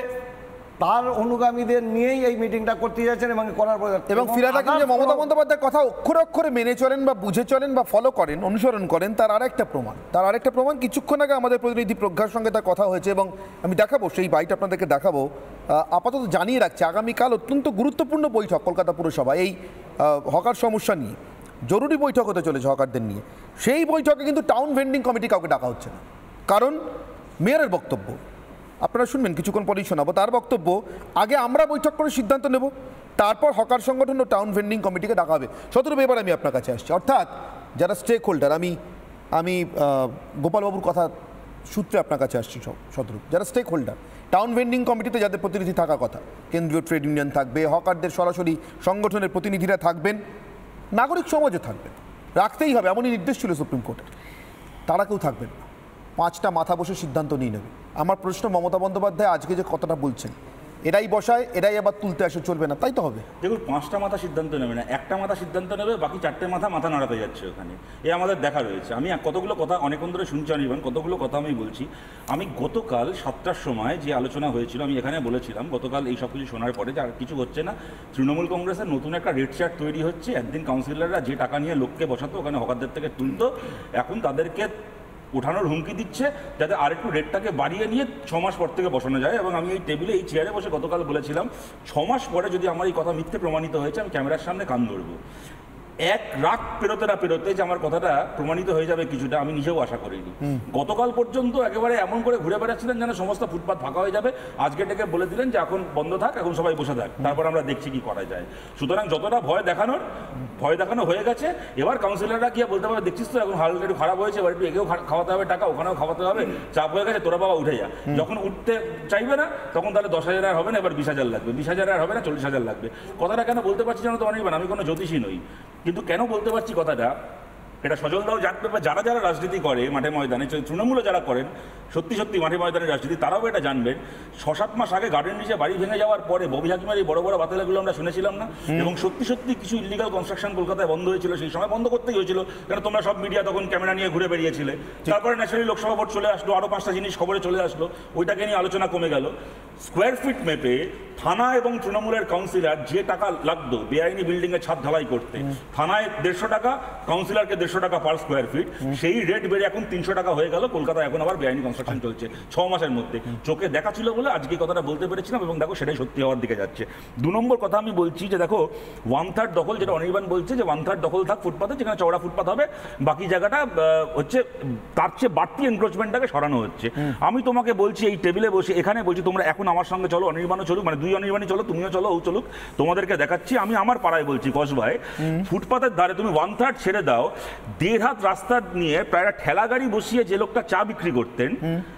তার অনুগামীদের নিয়েই এই মিটিংটা করতে যাচ্ছেন এবং করার পরে এবং ফিরাদ হাকিম যে মমতা বন্দ্যোপাধ্যায়ের কথা অক্ষরে অক্ষরে মেনে চলেন বা বুঝে চলেন বা ফলো করেন, অনুসরণ করেন, তার আরেকটা প্রমাণ কিছুক্ষণ আগে আমাদের প্রতিনিধি প্রজ্ঞার সঙ্গে তার কথা হয়েছে এবং আমি দেখাবো সেই বাইট আপনাদেরকে দেখাবো। আপাতত জানিয়ে রাখছি আগামীকাল অত্যন্ত গুরুত্বপূর্ণ বৈঠক কলকাতা পুরসভা এই হকার সমস্যা নিয়ে, জরুরি বৈঠক হতে চলেছে হকারদের নিয়ে। সেই বৈঠকে কিন্তু টাউন ভেন্ডিং কমিটি কাউকে ডাকা হচ্ছে না, কারণ মেয়রের বক্তব্য আপনারা শুনবেন, কিছুক্ষণ পরেই শোনাবো তার বক্তব্য। আগে আমরা বৈঠক করে সিদ্ধান্ত নেব, তারপর হকার সংগঠন ও টাউন ভেন্ডিং কমিটিকে ডাকা হবে। শতরূপ, এবার আমি আপনার কাছে আসছি, অর্থাৎ যারা স্টেক হোল্ডার, আমি গোপালবাবুর কথা সূত্রে আপনার কাছে আসছি শতরূপ, যারা স্টেক হোল্ডার টাউন ভেন্ডিং কমিটিতে যাদের প্রতিনিধি থাকার কথা, কেন্দ্রীয় ট্রেড ইউনিয়ন থাকবে, হকারদের সরাসরি সংগঠনের প্রতিনিধিরা থাকবেন, নাগরিক সমাজও থাকবেন, রাখতেই হবে, এমনই নির্দেশ ছিল সুপ্রিম কোর্টের। তারা কেউ থাকবেন না, 5টা মাথা বসে সিদ্ধান্ত নিয়ে নেবে। আমার প্রশ্ন, মমতা বন্দ্যোপাধ্যায় আজকে যে কথাটা বলছেন, এরাই বসায় এরাই আবার তুলতে আসে, চলবে না, তাই তো হবে? দেখুন, 5টা মাথা সিদ্ধান্ত নেবে না, একটা মাথা সিদ্ধান্ত নেবে, বাকি 4টে মাথা নাড়াতে যাচ্ছে ওখানে। এ আমাদের দেখা রয়েছে। আমি কতগুলো কথা অনেকক্ষণ ধরে শুনছি অনির্বাণ, কতগুলো কথা আমি বলছি। আমি গতকাল 7টার সময় যে আলোচনা হয়েছিল আমি এখানে বলেছিলাম, গতকাল এই সব কিছু শোনার পরে যে আর কিছু হচ্ছে না, তৃণমূল কংগ্রেসের নতুন একটা রেড চার্ট তৈরি হচ্ছে। একদিন কাউন্সিলররা যে টাকা নিয়ে লোককে বসাতো ওখানে হকারদের থেকে তুলতো, এখন তাদেরকে ওঠানোর হুমকি দিচ্ছে যাতে আরেকটু রেটটাকে বাড়িয়ে নিয়ে 6 মাস পর থেকে বসানো যায়। এবং আমি এই টেবিলে এই চেয়ারে বসে গতকাল বলেছিলাম 6 মাস পরে যদি আমার এই কথা মিথ্যে প্রমাণিত হয়েছে আমি ক্যামেরার সামনে কান ধরবো। এক রাত পেরোতে না পেরোতে যে আমার কথাটা প্রমাণিত হয়ে যাবে কিছুটা আমি নিজেও আশা করিনি। গতকাল পর্যন্ত একেবারে এমন করে ঘুরে বেড়াচ্ছিলেন যেন সমস্ত ফুটপাত ফাঁকা হয়ে যাবে। আজকে ডেকে বলে দিলেন যে এখন বন্ধ থাক, এখন সবাই বসে থাক, তারপর আমরা দেখছি কি করা যায়। সুতরাং যতটা ভয় দেখানো হয়ে গেছে, এবার কাউন্সিলররা কি বলতে পারবে, দেখছিস তো এখন হালকা একটু খারাপ হয়েছে, এবার একটু এগেও খাওয়াতে হবে টাকা, ওখানেও খাওয়াতে হবে, চাপ হয়ে গেছে, তোরা বাবা উঠে যা। যখন উঠতে চাইবে না তখন তাহলে 10,000 আর হবে না, এবার 20,000 লাগবে, 20,000 আর হবে না, 40,000 লাগবে। কথাটা কেন বলতে পারছি জানো তো অনির্বাণ, আমি কোনো জ্যোতিষী নই, কিন্তু কেন বলতে পারছি কথাটা, এটা সজলদাও জানবে বা যারা যারা রাজনীতি করে মাঠে ময়দানে, তৃণমূলে যারা করেন সত্যি সত্যি মাঠে ময়দানের রাজনীতি, তারাও এটা জানবেন। 6-7 মাস আগে গার্ডেন রিচে বাড়ি ভেঙে যাওয়ার পরে ববি হাকিমের এই বড় বড় বাতিলাগুলো আমরা শুনেছিলাম না? এবং সত্যি সত্যি কিছু ইলিগাল কনস্ট্রাকশন কলকাতায় বন্ধ হয়েছিল, সেই সময় বন্ধ করতেই হয়েছিল, কারণ তোমরা সব মিডিয়া তখন ক্যামেরা নিয়ে ঘুরে বেরিয়েছিলে। তারপরে ন্যাশনালি লোকসভা ভোট চলে আসলো, আরও 5টা জিনিস খবরে চলে আসলো, ওইটাকে নিয়ে আলোচনা কমে গেল। স্কোয়ার ফিট মেপে থানা এবং তৃণমূলের কাউন্সিলর যে টাকা লাগতো বেআইনি বিল্ডিং এর ছাদ ঢালাই করতে, থানায় 150 টাকা, কাউন্সিলরকে 150 টাকা পার স্কোয়ার ফিট, সেই রেট বেড়ে এখন 300 টাকা হয়ে গেল। কলকাতায় এখন আবার বেআইনি কনস্ট্রাকশন চলছে 6 মাসের মধ্যে। চোখে দেখা ছিল বলে আজকে কথাটা বলতে পেরেছিলাম এবং দেখো সেটাই সত্যি হওয়ার দিকে যাচ্ছে। 2 নম্বর কথা আমি বলছি যে দেখো 1/3 দখল, যেটা অনির্বাণ বলছে যে 1/3 দখল থাক ফুটপাতে, যেখানে চওড়া ফুটপাত হবে, বাকি জায়গাটা হচ্ছে তার চেয়ে বাড়তি এনক্রোচমেন্টটাকে সরানো হচ্ছে। আমি তোমাকে বলছি এই টেবিলে বসে এখানে বলছি তোমরা এখন আমার সঙ্গে চলো, অনির্বাণও চলুক, মানে 2 অনির্বাণই চলো, তুমিও চলো, ও চলুক, তোমাদেরকে দেখাচ্ছি। আমি আমার পাড়ায় বলছি কসবায় ফুটপাতের ধারে তুমি 1/3 ছেড়ে দাও, 1.5 হাত রাস্তা নিয়ে প্রায় ঠেলা গাড়ি বসিয়ে যে লোকটা চা বিক্রি করতেন,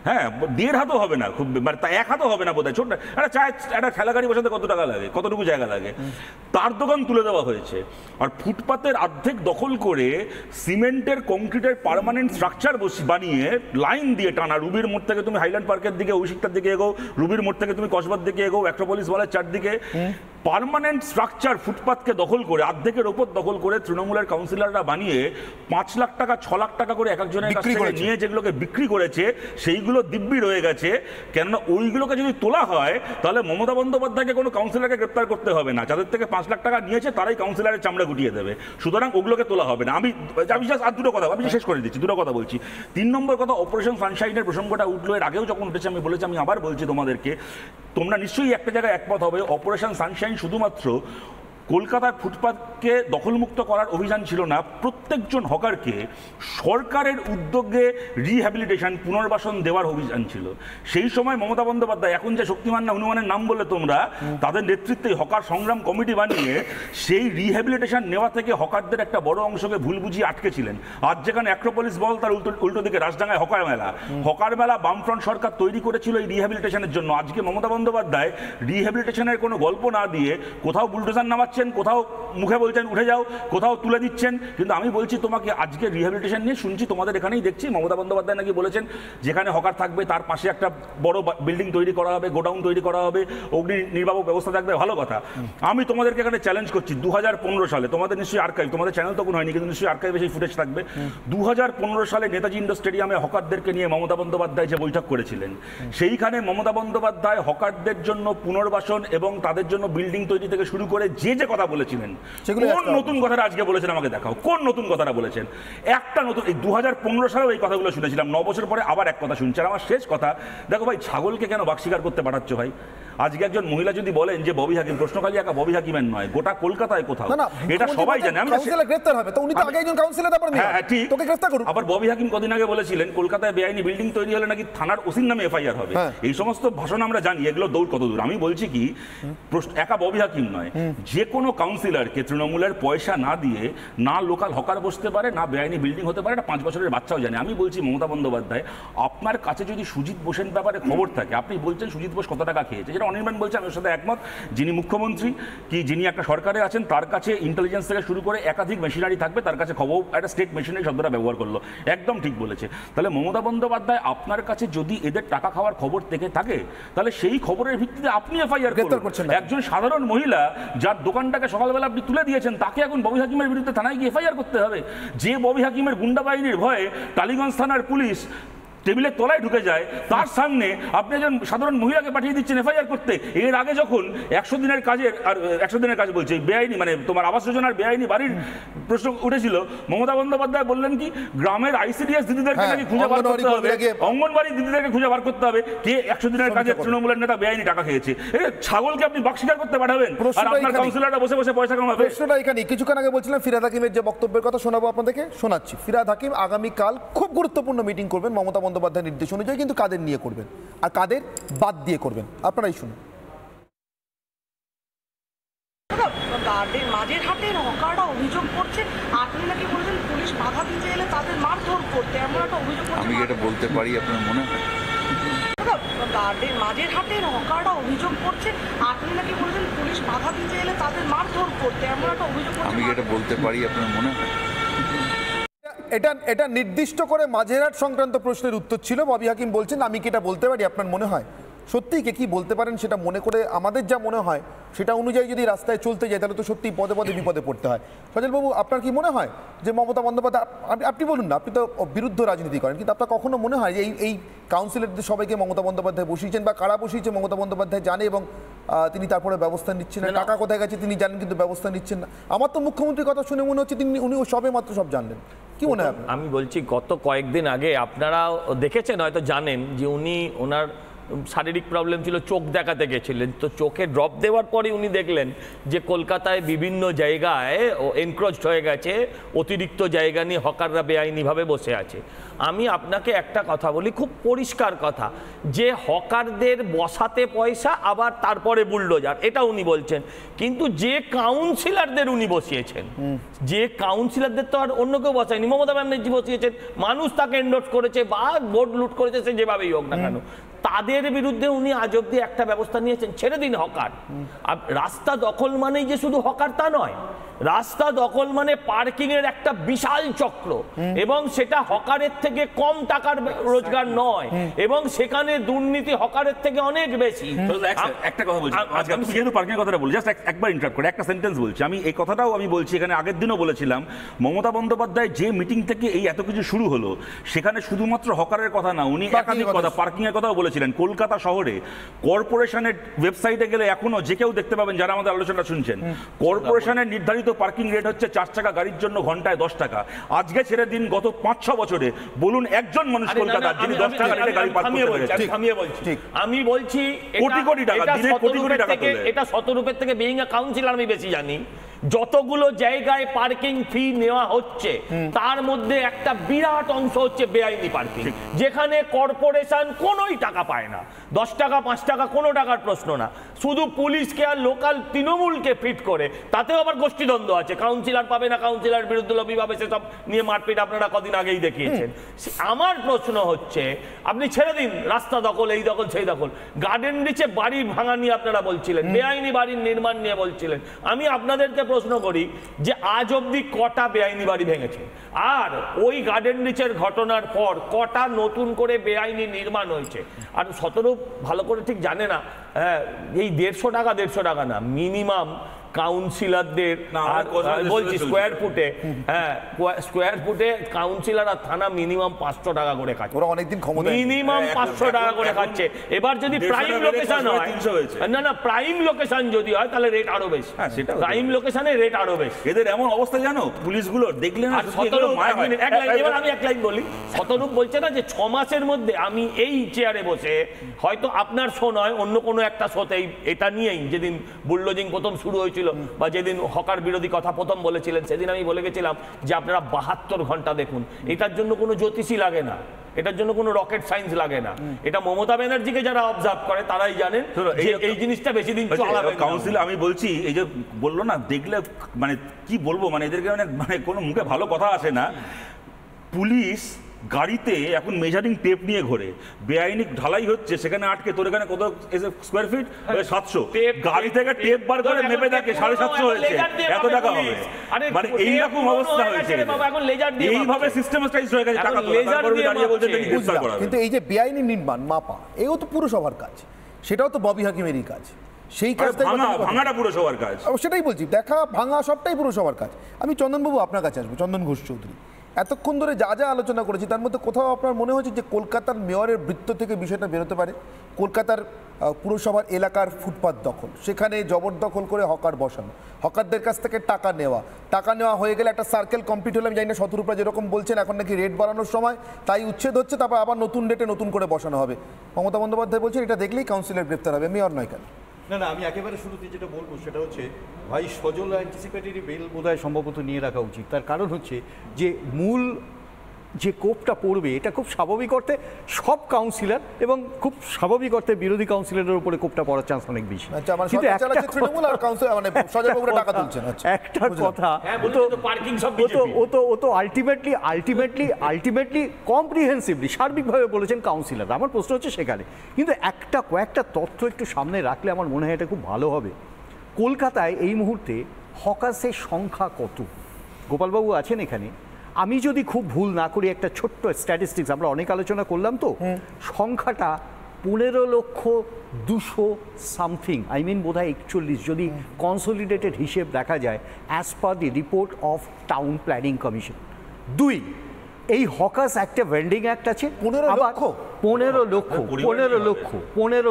হ্যাঁ 1.5 হাতও হবে না, খুব মানে 1 হাতও হবে না বোধহয়, ছোট একটা চায় একটা ঠেলা গাড়ি বসাতে কত টাকা লাগে, কতটুকু জায়গা লাগে, তার দোকান তুলে দেওয়া হয়েছে। আর ফুটপাতের অর্ধেক দখল করে সিমেন্টের কংক্রিটের পার্মানেন্ট স্ট্রাকচার বানিয়ে লাইন দিয়ে টানা, রুবির মোড় থেকে তুমি হাইল্যান্ড পার্কের দিকে, ঐশিকটার দিকে এগো, রুবির মোড় থেকে তুমি কসবার দিকে এগো, অ্যাক্রোপলিস বলের চারদিকে পার্মানেন্ট স্ট্রাকচার ফুটপাথকে দখল করে, অর্ধেকের ওপর দখল করে তৃণমূলের কাউন্সিলররা বানিয়ে 5 লাখ টাকা 6 লাখ টাকা করে এক একজনের কাছ থেকে নিয়ে যেগুলোকে বিক্রি করেছে সেইগুলো দিব্যি রয়ে গেছে। কেননা ওইগুলোকে যদি তোলা হয় তাহলে মমতা বন্দ্যোপাধ্যায়কে কোনো কাউন্সিলরকে গ্রেপ্তার করতে হবে না, যাদের থেকে 5 লাখ টাকা নিয়েছে তারাই কাউন্সিলরের চামড়া গুটিয়ে দেবে, সুতরাং ওগুলোকে তোলা হবে না। আমি আর 2টো কথা আমি শেষ করে দিচ্ছি, 2টো কথা বলছি। 3 নম্বর কথা, অপারেশন সানশাইনের প্রসঙ্গটা উঠলো, এর আগেও যখন উঠেছে আমি বলেছি, আমি আবার বলছি তোমাদেরকে, তোমরা নিশ্চয়ই একটা জায়গায় একমত হবে, অপারেশন সানশাইন শুধুমাত্র কলকাতার ফুটপাথকে দখলমুক্ত করার অভিযান ছিল না, প্রত্যেকজন হকারকে সরকারের উদ্যোগে রিহ্যাবিলিটেশন, পুনর্বাসন দেওয়ার অভিযান ছিল। সেই সময় মমতা বন্দ্যোপাধ্যায়, এখন যে শক্তিমান না হনুমানের নাম বললে তোমরা, তাদের নেতৃত্বে হকার সংগ্রাম কমিটি বানিয়ে সেই রিহ্যাবিলিটেশন নেওয়া থেকে হকারদের একটা বড় অংশকে ভুল বুঝিয়ে আটকেছিলেন। আজ যেখানে অ্যাক্রোপলিস বল, তার উল্টো দিকে রাজডাঙ্গায় হকার মেলা বামফ্রন্ট সরকার তৈরি করেছিল এই রিহ্যাবিলিটেশনের জন্য। আজকে মমতা বন্দ্যোপাধ্যায় রিহ্যাবিলিটেশনের কোনো গল্প না দিয়ে কোথাও বুলডোজার নামাচ্ছেন, কোথাও মুখে বলছেন উঠে যাও, কোথাও তুলে দিচ্ছেন, কিন্তু আমি বলছি তোমাকে আজকে রিহ্যাবিলিটেশন নিয়ে শুনছি তোমাদের এখানেই দেখছি মমতা বন্দ্যোপাধ্যায় নাকি বলেছেন যেখানে হকার থাকবে তার পাশে একটা বড় বিল্ডিং তৈরি করা হবে, গোডাউন তৈরি করা হবে, অগ্নি নির্বাপক ব্যবস্থা থাকবে। ভালো কথা, আমি তোমাদেরকে এখানে চ্যালেঞ্জ করছি 2015 সালে, তোমাদের নিশ্চয়ই আর্কাইভ, তোমাদের চ্যানেল তখন হয়নি কিন্তু নিশ্চয়ই আর্কাইভে সেই ফুটেজ থাকবে, 2015 সালে নেতাজি ইন্ডোর স্টেডিয়ামে হকারদেরকে নিয়ে মমতা বন্দ্যোপাধ্যায় যে বৈঠক করেছিলেন, সেইখানে মমতা বন্দ্যোপাধ্যায় হকারদের জন্য পুনর্বাসন এবং তাদের জন্য বিল্ডিং তৈরি থেকে শুরু করে যে কথা বলেছিলেন, কোন নতুন কথাটা আজকে বলেছেন আমাকে দেখাও, কোন নতুন কথাটা বলেছেন? একটা নতুন, এই 2015 সালেও এই কথাগুলো শুনেছিলাম, 9 বছর পরে আবার এক কথা শুনছি। আর আমার শেষ কথা, দেখো ভাই, ছাগলকে কেন বাঘ শিকার করতে পাঠাচ্ছ ভাই? আজকে একজন মহিলা যদি বলেন যে ববি হাকিম, প্রশ্নকালী একা ববি হাকিমের নয়, গোটা কলকাতায় কোথাও, এটা সবাই জানে। আমি কাউন্সিলর গ্রেফতার হবে, তো উনি তো আগে একজন কাউন্সিলর, তারপর হ্যাঁ ঠিক, তোকে গ্রেফতার করুন। আবার ববি হাকিম কদিন আগে বলেছিলেন কলকাতায় বেআইনি বিল্ডিং তৈরি হলে নাকি থানার ওসির নামে এফআইআর হবে। এই সমস্ত ভাষণ আমরা জানি, এগুলো দৌড় কত দূর। আমি বলছি কি, একা ববি হাকিম নয়, যে কোনো কাউন্সিলরকে তৃণমূলের পয়সা না দিয়ে না লোকাল হকার বসতে পারে, না বেআইনি বিল্ডিং হতে পারে, এটা 5 বছরের বাচ্চাও জানে। আমি বলছি মমতা বন্দ্যোপাধ্যায়, আপনার কাছে যদি সুজিত বোসের ব্যাপারে খবর থাকে, আপনি বলছেন সুজিত বোস কত টাকা খেয়েছে, যেটা অনির্বাণ বলছে, আমি ওর সাথে একমত, যিনি মুখ্যমন্ত্রী কি যিনি একটা সরকারে আছেন, তার কাছে ইন্টেলিজেন্স থেকে শুরু করে একাধিক মেশিনারি থাকবে, তার কাছে খবর, একটা স্টেট মেশিনারি শব্দটা ব্যবহার করলো, একদম ঠিক বলেছে। তাহলে মমতা বন্দ্যোপাধ্যায়, আপনার কাছে যদি এদের টাকা খাওয়ার খবর থেকে থাকে, তাহলে সেই খবরের ভিত্তিতে আপনি এফআইআর করছেন। একজন সাধারণ মহিলা যার দোকানটাকে সকালবেলা আপনি তুলে দিয়েছেন, তাকে এখন ববি হাকিমের বিরুদ্ধে থানায় গিয়ে এফআইআর করতে হবে? যে ববি হাকিমের গুন্ডা বাহিনীর ভয়ে টালিগঞ্জ থানার পুলিশ টেবিলের তলায় ঢুকে যায়, তার সামনে আপনি একজন সাধারণ মহিলাকে পাঠিয়ে দিচ্ছেন এফআইআর করতে। এর আগে যখন 100 দিনের কাজের, আর 100 দিনের কাজ বলছে বেআইনি, মানে তোমার আবাস যোজনার বেআইনি বাড়ির প্রশ্ন উঠেছিল, মমতা বন্দ্যোপাধ্যায় বললেন কি, গ্রামের আইসিডিএস দিদিদেরকে নাকি খুঁজে বার করতে হবে, অঙ্গনবাড়ি দিদিদেরকে খুঁজে বার করতে হবে কে 100 দিনের কাজের তৃণমূলের নেতা বেআইনি টাকা খেয়েছে। ছাগলকে আপনি বাক শিকার করতে পাঠাবেন, আর আপনার কাউন্সিলররা বসে বসে পয়সা কামাবে। প্রশ্নটা এখানে, কিছুক্ষণ আগে বলছিলাম ফিরহাদ হাকিমের যে বক্তব্যের কথা শোনাবো আপনাদেরকে, শোনাচ্ছি। ফিরহাদ হাকিম আগামীকাল খুব গুরুত্বপূর্ণ মিটিং করবেন মমতা বন্দ্যোপাধ্যায়ের নির্দেশ অনুযায়ী, কিন্তু কাদের নিয়ে করবেন আর কাদের বাদ দিয়ে করবেন আপনারাই শুনুন। মাঝের হাটের হকাররা অভিযোগ করছে আপনি নাকি বলেছেন পুলিশ বাধা দিতে এলে তাদের মারধর করতে, এমন একটা অভিযোগ করছে। আমি এটা বলতে পারি, আপনার মনে হয়? মাঝের হাটের হকাররা অভিযোগ করছে আপনি নাকি বলেছেন পুলিশ বাধা দিতে এলে তাদের মারধর করতে, এমন একটা অভিযোগ করছে। আমি এটা বলতে পারি, আপনার মনে হয়? এটা নির্দিষ্ট করে মাঝেরহাট সংক্রান্ত প্রশ্নের উত্তর ছিল। ববি হাকিম বলছেন আমি কি এটা বলতে পারি, আপনার মনে হয়? সত্যিই কে কি বলতে পারেন সেটা মনে করে আমাদের যা মনে হয় সেটা অনুযায়ী যদি রাস্তায় চলতে যায়, তাহলে তো সত্যিই পদে পদে বিপদে পড়তে হয়। সজলবাবু, আপনার কি মনে হয় যে মমতা বন্দ্যোপাধ্যায়, আপনি বলুন না, আপনি তো বিরুদ্ধ রাজনীতি করেন, কিন্তু আপনার কখনো মনে হয় যে এই কাউন্সিলরদের সবাইকে মমতা বন্দ্যোপাধ্যায় বসিয়েছেন বা কারা বসিয়েছে মমতা বন্দ্যোপাধ্যায় জানে এবং তিনি তারপরে ব্যবস্থা নিচ্ছেন না? টাকা কোথায় গেছে তিনি জানেন কিন্তু ব্যবস্থা নিচ্ছেন না। আমার তো মুখ্যমন্ত্রীর কথা শুনে মনে হচ্ছে উনি সবে মাত্র সব জানলেন। কি মনে হয়? আমি বলছি গত কয়েকদিন আগে আপনারা দেখেছেন, হয়তো জানেন যে ওনার শারীরিক প্রবলেম ছিল, চোখ দেখাতে গেছিলেন, তো চোখে ড্রপ দেওয়ার পরে উনি দেখলেন যে কলকাতায় বিভিন্ন জায়গায় এনক্রোচড হয়ে গেছে, অতিরিক্ত জায়গা নিয়ে হকাররা বেআইনিভাবে বসে আছে। আমি আপনাকে একটা কথা বলি, খুব পরিষ্কার কথা, যে হকারদের বসাতে পয়সা আবার তারপরে বুলডোজার, এটা উনি বলছেন, কিন্তু যে কাউন্সিলরদের উনি বসিয়েছেন, যে কাউন্সিলরদের তো আর অন্য কেউ বসায়নি, মমতা ব্যানার্জি বসিয়েছেন, মানুষ তাকে এন্ডোর্স করেছে বা ভোট লুট করেছে, সে যেভাবেই হোক না কেন, তাদের বিরুদ্ধে উনি আজ অব্দি একটা ব্যবস্থা নিয়েছেন। ছেড়ে দিন হকার, রাস্তা দখল মানেই যে শুধু হকার তা নয়, রাস্তা দখল মানে পার্কিং এর একটা বিশাল চক্র, এবং সেটা হকারের থেকে কম টাকার রোজগার নয়, এবং সেখানে দুর্নীতি হকারের থেকে অনেক বেশি। একটা কথা বলছি, আজকে আমি যেহেতু পার্কিং এর কথাটা বলি, জাস্ট একবার ইন্টারাপ্ট করে একটা সেন্টেন্স বলছি। আমি এই কথাটাও আমি বলছি, এখানে আগের দিনও বলেছিলাম, মমতা বন্দ্যোপাধ্যায় যে মিটিং থেকে এই এত কিছু শুরু হলো, সেখানে শুধুমাত্র হকারের কথা না, উনি একাধিক কথা পার্কিং এর কথাও বলেছিলেন। কলকাতা শহরে কর্পোরেশনের ওয়েবসাইটে গেলে এখনো যে কেউ দেখতে পাবেন যারা আমাদের আলোচনা শুনছেন, কর্পোরেশনের নির্ধারিত পার্কিং রেট হচ্ছে 4 চাকা গাড়ির জন্য ঘন্টায় 10 টাকা। আজকে ছেড়ে দিন, গত 5-6 বছরে বলুন একজন মানুষ কলকাতার যিনি 10 টাকা রেটে গাড়ি পার্ক করতে পেরেছে। আমি বলছি কোটি কোটি টাকা, দিনে কোটি কোটি টাকা তোলে। এটা শতরূপের থেকে বিইং এ কাউন্সিলর আমি বেশি জানি। যতগুলো জায়গায় পার্কিং ফি নেওয়া হচ্ছে তার মধ্যে একটা বিরাট অংশ হচ্ছে বেআইনি পার্কিং, যেখানে কর্পোরেশন কোনোই টাকা পায় না, 10 টাকা 5 টাকা কোনো টাকার প্রশ্ন না, শুধু পুলিশকে আর লোকাল তৃণমূলকে ফিট করে, তাতেও আবার গোষ্ঠীদ্বন্দ্ব আছে, কাউন্সিলর পাবে না, কাউন্সিলর বিরুদ্ধে লবি পাবে, সেসব নিয়ে মারপিট আপনারা কদিন আগেই দেখিয়েছেন। আমার প্রশ্ন হচ্ছে, আপনি ছেড়ে দিন রাস্তা দখল, এই দখল সেই দখল, গার্ডেন রিচে বাড়ি ভাঙা নিয়ে আপনারা বলছিলেন, বেআইনি বাড়ির নির্মাণ নিয়ে বলছিলেন, আমি আপনাদেরকে প্রশ্ন করি যে আজ অবধি কটা বেআইনি বাড়ি ভেঙেছে, আর ওই গার্ডেন রিচের ঘটনার পর কটা নতুন করে বেআইনি নির্মাণ হয়েছে। আর শতরূপ ভালো করে ঠিক জানে না, হ্যাঁ, এই 150 টাকা না, মিনিমাম কাউন্সিলরদের বলছি স্কোয়ার ফুটে, হ্যাঁ স্কোয়ার ফুটে কাউন্সিলর আর থানা মিনিমাম 500 টাকা করে খাচ্ছে, ওরা অনেকদিন ক্ষমতা মিনিমাম 500 টাকা করে খাচ্ছে। এবার যদি প্রাইম লোকেশন হয়, না প্রাইম লোকেশন যদি হয় তাহলে রেট আরো বেশি, প্রাইম লোকেশনে রেট আরো বেশি। এদের এমন অবস্থা জানো পুলিশগুলো দেখলে না, এবার আমি এক লাইন বলি, শতরূপ বলছে না যে 6 মাসের মধ্যে আমি এই চেয়ারে বসে, হয়তো আপনার শো নয় অন্য কোনো একটা শোতেই এটা নিয়েই, যেদিন বুলডোজিং প্রথম শুরু হয়েছিল বা যেদিন হকার বিরোধী কথা প্রথম বলেছিলেন, সেদিন আমি বলে গেছিলাম যে আপনারা 72 ঘন্টা দেখুন, এটার জন্য কোনো জ্যোতিষী লাগে না, এটার জন্য কোনো রকেট সায়েন্স লাগে না, এটা মমতা ব্যানার্জিকে যারা অবজার্ভ করে তারাই জানেন যে এই জিনিসটা বেশি দিন চালাবে না। কাউন্সিল আমি বলছি, এই যে বললো না, দেখলে মানে কি বলবো, মানে এদেরকে মানে কোনো মুখে ভালো কথা আসে না। পুলিশ গাড়িতে এখন মেজারিং টেপ নিয়ে ঘোরে, বেআইনি ঢালাই হচ্ছে সেখানে আটকে, তোর এখানে কত স্কোয়ার ফিট 700, গাড়ি থেকে টেপ বার করে মেপে দেখে 750 হয়েছে, এত টাকা হবে, মানে এইরকম অবস্থা হয়েছে, এইভাবে সিস্টেমাটাইজ হয়ে গেছে টাকা দাঁড়িয়ে বলছে কিন্তু এই যে বেআইনি নির্মাণ মাপা, এও তো পুরসভার কাজ, সেটাও তো ববি হাকিমেরই কাজ, সেই কাজটা ভাঙাটা পুরসভার কাজ, সেটাই বলছি, দেখা ভাঙা সবটাই পুরসভার কাজ। আমি চন্দনবাবু আপনার কাছে আসবো, চন্দন ঘোষ চৌধুরী, এতক্ষণ ধরে যা যা আলোচনা করেছি তার মধ্যে কোথাও আপনার মনে হচ্ছে যে কলকাতার মেয়রের বৃত্ত থেকে বিষয়টা বেরোতে পারে? কলকাতার পুরসভার এলাকার ফুটপাত দখল, সেখানে জবরদখল করে হকার বসানো, হকারদের কাছ থেকে টাকা নেওয়া হয়ে গেলে একটা সার্কেল কমপ্লিট হলে, আমি জানি না শতরূপরা যেরকম বলছেন এখন নাকি রেট বাড়ানোর সময় তাই উচ্ছেদ হচ্ছে, তারপর আবার নতুন রেটে নতুন করে বসানো হবে। মমতা বন্দ্যোপাধ্যায় বলছেন এটা দেখলেই কাউন্সিলর গ্রেপ্তার হবে, মেয়র নয় কেন? না, আমি একেবারে শুরুতে যেটা বলবো সেটা হচ্ছে, ভাই সজল অ্যান্টিসিপেটরি বেল বোধহয় সম্ভবত নিয়ে রাখা উচিত। তার কারণ হচ্ছে যে মূল যে কোপটা পড়বে এটা খুব স্বাভাবিক অর্থে সব কাউন্সিলর এবং খুব স্বাভাবিক অর্থে বিরোধী কাউন্সিলরের উপরে কোপটা পড়ার চান্স অনেক বেশি। কিন্তু একটা কথা, ও তো আলটিমেটলি কম্প্রিহেন্সিভলি সার্বিকভাবে বলেছেন কাউন্সিলর। আমার প্রশ্ন হচ্ছে সেখানে কিন্তু কয়েকটা তথ্য একটু সামনে রাখলে আমার মনে হয় এটা খুব ভালো হবে। কলকাতায় এই মুহূর্তে হকার্সের সংখ্যা কত? গোপালবাবু আছেন এখানে, আমি যদি খুব ভুল না করি একটা ছোট্ট স্ট্যাটিস্টিক্স, আমরা অনেক আলোচনা করলাম তো, সংখ্যাটা 15,200 সামথিং, বোধহয় 41 যদি কনসলিডেটেড হিসেব দেখা যায় as per the report of town planning commission. 2, এই হকার্স একটা ভেন্ডিং অ্যাক্ট আছে, 15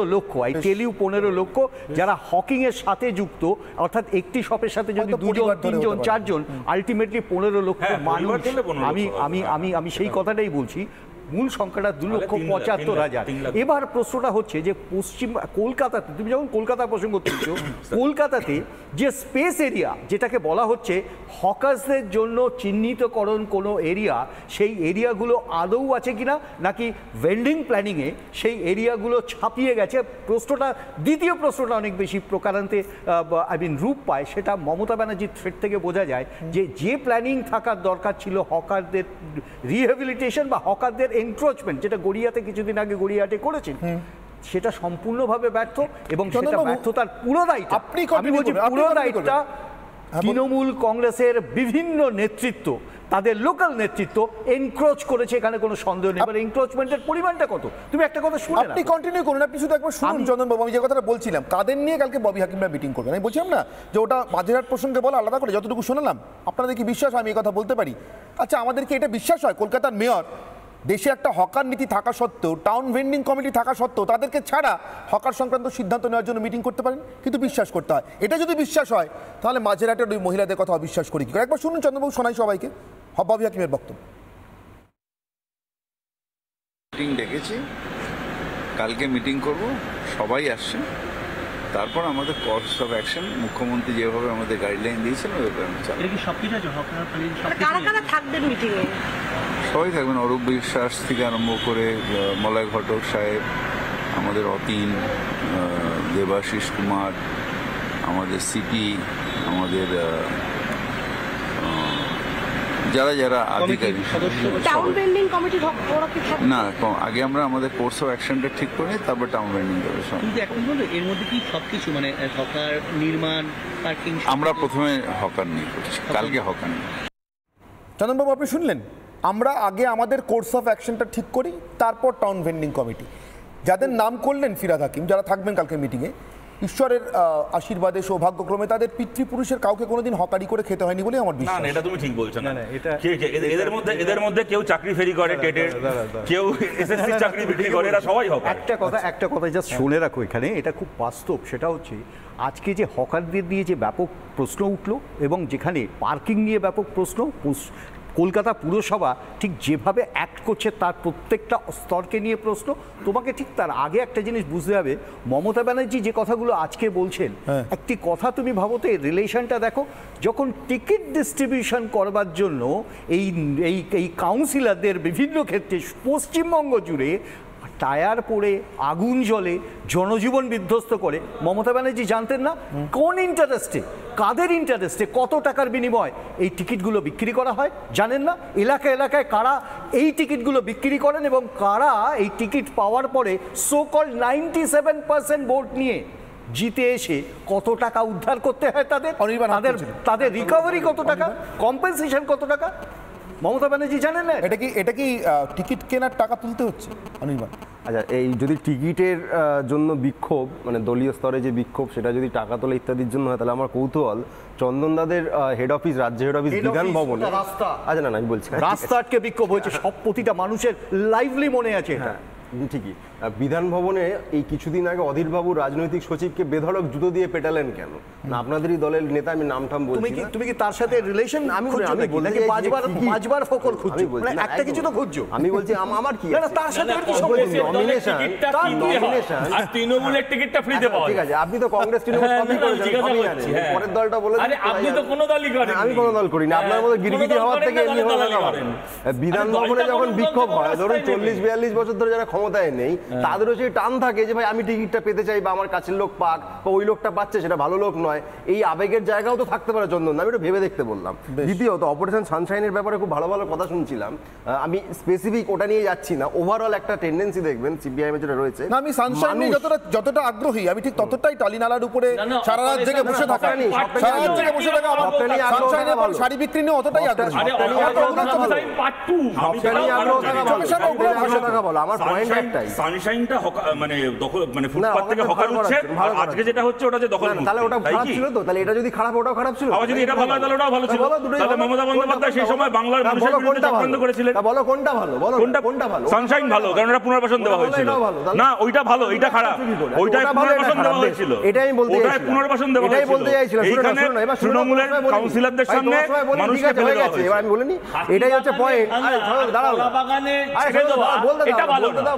লক্ষ, আই টেল ইউ 15 লক্ষ যারা হকিং এর সাথে যুক্ত, অর্থাৎ একটি শপের সাথে যদি 2 জন 3 জন 4 জন, আলটিমেটলি 15 লক্ষ মানুষ। আমি সেই কথাটাই বলছি, মূল সংখ্যাটা 2,75,000। এবার প্রশ্নটা হচ্ছে যে পশ্চিম কলকাতাতে, তুমি যখন কলকাতা প্রসঙ্গ তুলছো, কলকাতাতে যে স্পেস এরিয়া যেটাকে বলা হচ্ছে হকার্সদের জন্য চিহ্নিতকরণ কোনো এরিয়া, সেই এরিয়াগুলো আদৌ আছে কিনা, নাকি ভেন্ডিং প্ল্যানিংয়ে সেই এরিয়াগুলো ছাপিয়ে গেছে? প্রশ্নটা, দ্বিতীয় প্রশ্নটা অনেক বেশি প্রকারান্তে রূপ পায়, সেটা মমতা ব্যানার্জির থ্রেট থেকে বোঝা যায় যে প্ল্যানিং থাকার দরকার ছিল হকারদের রিহ্যাবিলিটেশন বা হকারদের এনক্রোচমেন্ট, যেটা গড়িয়াতে কিছুদিন আগে গড়িয়াহাটে করেছেন, সেটা সম্পূর্ণভাবে ব্যর্থ এবং সেটা ব্যর্থতার পুরো দায়িত্ব, আমি বলছি পুরো দায়িত্বটা তৃণমূল কংগ্রেসের বিভিন্ন নেতৃত্ব, তাদের লোকাল নেতৃত্ব এনক্রোচ করেছে, এখানে কোনো সন্দেহ নেই। এবার এনক্রোচমেন্টের পরিমাণটা কত? তুমি একটা কথা শুনে আপনি কন্টিনিউ করুন, আপনি শুধু একবার শুনুন চন্দনবাবু। আমি যে কথাটা বলছিলাম, কাদের নিয়ে কালকে ববি হাকিমরা মিটিং করবেন, আমি বলছিলাম না যে ওটা মাঝেরহাট প্রসঙ্গে বলা আলাদা করে, যতটুকু শোনালাম আপনাদের কি বিশ্বাস হয় আমি এই কথা বলতে পারি? আচ্ছা, আমাদের কি এটা বিশ্বাস হয় কলকাতার মেয়র দেশে একটা হকার নীতি থাকা সত্ত্বেও, টাউন ভেন্ডিং কমিটি থাকা সত্ত্বেও তাদেরকে ছাড়া হকার সংক্রান্ত সিদ্ধান্ত নেওয়ার জন্য মিটিং করতে পারেন? কিন্তু বিশ্বাস করতে হয়। এটা যদি বিশ্বাস হয় তাহলে মাঝেরহাটের ওই মহিলাদের কথা অবিশ্বাস করি কি করে? একবার শুনুন চন্দ্রবাবু, শোনাই সবাইকে ববি হাকিমের বক্তব্য। মিটিং ডেকেছি, কালকে মিটিং করব, সবাই আসছে, তারপর আমাদের কোর্স অফ অ্যাকশন মুখ্যমন্ত্রী যেভাবে আমাদের গাইডলাইন দিয়েছেন ওইভাবে আমি চালাবো। সবাই থাকবেন, অরূপ বিশ্বাস থেকে আরম্ভ করে মলয় ঘটক সাহেব, আমাদের অতীন, দেবাশিস কুমার, আমাদের সিপি, আমাদের যারা যারা আধিকারিক টাউন বিল্ডিং কমিটি ওরা কি থাকবে? না, আগে আমরা আমাদের কোর্স অফ অ্যাকশনটা ঠিক করে তারপর টাউন বিল্ডিং যাবে। কিন্তু এখন বলুন এর মধ্যে কি সবকিছু মানে হকার, নির্মাণ, পার্কিং? আমরা প্রথমে হকার নিয়ে করছি, কালকে হকার নিয়ে। চন্দনবাবু, আপনি শুনলেন, আমরা আগে আমাদের কোর্স অফ অ্যাকশনটা ঠিক করি, তারপর টাউন ভেন্ডিং কমিটি। যাদের নাম করলেন ফিরহাদ হাকিম, যারা থাকবেন কালকে মিটিংয়ে, ঈশ্বরের আশীর্বাদে সৌভাগ্যক্রমে তাদের পিতৃপুরুষের কাউকে কোনোদিন হকারি করে খেতে হয়নি বলে আমার বিশ্বাস। না, এটা তুমি ঠিক বলছো না। এদের মধ্যে কেউ চাকরি ফেরি করে টেটের, কেউ এসএসসি চাকরি বিক্রি করে, এরা সবাই হকার। একটা কথা জাস্ট শুনে রাখো এখানে, এটা খুব বাস্তব। সেটা হচ্ছে আজকে যে হকারদের নিয়ে যে ব্যাপক প্রশ্ন উঠলো এবং যেখানে পার্কিং নিয়ে ব্যাপক প্রশ্ন, কলকাতা পুরসভা ঠিক যেভাবে অ্যাক্ট করছে তার প্রত্যেকটা স্তরকে নিয়ে প্রশ্ন। তোমাকে ঠিক তার আগে একটা জিনিস বুঝতে হবে, মমতা ব্যানার্জি যে কথাগুলো আজকে বলছেন, একটি কথা তুমি ভাবো তো, এই রিলেশনটা দেখো, যখন টিকিট ডিস্ট্রিবিউশন করবার জন্য এই কাউন্সিলরদের বিভিন্ন ক্ষেত্রে পশ্চিমবঙ্গ জুড়ে টায়ার পড়ে আগুন জ্বলে জনজীবন বিধ্বস্ত করে, মমতা ব্যানার্জি জানতেন না কোন ইন্টারেস্টে, কাদের ইন্টারেস্টে, কত টাকার বিনিময় এই টিকিটগুলো বিক্রি করা হয়? জানেন না? এলাকায় এলাকায় কারা এই টিকিটগুলো বিক্রি করেন এবং কারা এই টিকিট পাওয়ার পরে সো-কল্ড 97% ভোট নিয়ে জিতে এসে কত টাকা উদ্ধার করতে হয় তাদের রিকভারি কত টাকা, কম্পেনসেশন কত টাকা, মমতা ব্যানার্জি জানেন না? এটা কি টিকিট কেনার টাকা তুলতে হচ্ছে অনির্বাণ? আচ্ছা, এই যদি টিকিটের জন্য বিক্ষোভ, মানে দলীয় স্তরে যে বিক্ষোভ, সেটা যদি টাকা তোলা ইত্যাদির জন্য হয়, তাহলে আমার কৌতূহল চন্দনদাদের হেড অফিস, রাজ্য হেড অফিস বিধান ভবনে, আচ্ছা না আমি বলছি রাস্তা আটকে বিক্ষোভ হয়েছে, সব প্রতিটা মানুষের লাইভলি মনে আছে। হ্যাঁ ঠিকই, বিধান ভবনে এই কিছুদিন আগে অধীরবাবু রাজনৈতিক সচিবকে বেধড়ক জুতো দিয়ে পেটালেন কেন? না আপনাদেরই দলের নেতা, আমি নামটাম বলছি না। তুমি কি তার সাথে রিলেশন? আমি বলছি পাঁচবার ফকর খুঁজছো, মানে একটা কিছু তো খুঁজছো। আমি বলছি আমার কি না, তার সাথে কি সম্পর্ক? নমিনেশন আর তৃণমূলের টিকিটটা ফ্রিতে পাওয়া। ঠিক আছে, আপনি তো কংগ্রেস তৃণমূল সবই করেছেন, সবই জানেন। পরের দলটা বলে আরে আপনি তো কোনো দলই করেন। আমি কোনো দল করি না, আপনার মতো গিরগিটি হওয়ার থেকে এমনি হওয়া করেন। বিধান ভবনে যখন বিক্ষোভ হয়, ধরুন 40-42 বছর ধরে যারা ক্ষমতায় নেই, তাদেরও সেই টান থাকে যে ভাই আমি টিকিটটা পেতে চাই, বা আমার কাছের লোক পাক, বা ওই লোকটা পাচ্ছে সেটা ভালো লোক নয়, এই আবেগের জায়গাও তো থাকতে পারে চন্দন। আমি একটু ভেবে দেখতে বললাম। দ্বিতীয়ত অপারেশন সানশাইনের ব্যাপারে খুব ভালো ভালো কথা শুনছিলাম, আমি স্পেসিফিক ওটা নিয়ে যাচ্ছি না, ওভারঅল একটা টেন্ডেন্সি দেখবেন সিপিআইএম যেটা রয়েছে। না, আমি সানশাইন নিয়ে যতটা আগ্রহী, আমি ঠিক ততটাই টালিনালার উপরে সারা রাত জেগে বসে থাকা, সারা রাত জেগে বসে থাকা, সানশাইনের পর শাড়ি বিক্রি নিয়ে অতটাই আগ্রহী। আমার পয়েন্ট একটাই, সানশাইনটা মানে দখল, মানে ফুটপাত থেকে হকার উঠছে, আর আজকে যেটা হচ্ছে ওটা যে দখল। তাহলে ওটা খারাপ ছিল তো? তাহলে এটা যদি খারাপ, ওটাও খারাপ ছিল। আবার যদি এটা ভালো হয় তাহলে ওটাও ভালো ছিল। তাহলে মমতা বন্দ্যোপাধ্যায় সেই সময় বাংলার মানুষের বিরুদ্ধে চক্রান্ত করেছিলেন। বলো কোনটা ভালো, বলো কোনটা ভালো? সানশাইন ভালো, কারণ এটা পুনর্বাসন দেওয়া হয়েছিল। না, ওইটা ভালো, এইটা খারাপ। ওইটাই পুনর্বাসন দেওয়া হয়েছিল, এটাই আমি বলতে চাইছিলাম। পুনর্বাসন দেওয়া হয়েছিল, এটাই বলতে চাইছিলাম। এইখানে তৃণমূলের কাউন্সিলরদের সামনে মানুষকে ফেলে দেওয়া হয়েছে। এবার আমি বলিনি, এটাই হচ্ছে পয়েন্ট। দাঁড়াও, বলতে দাও।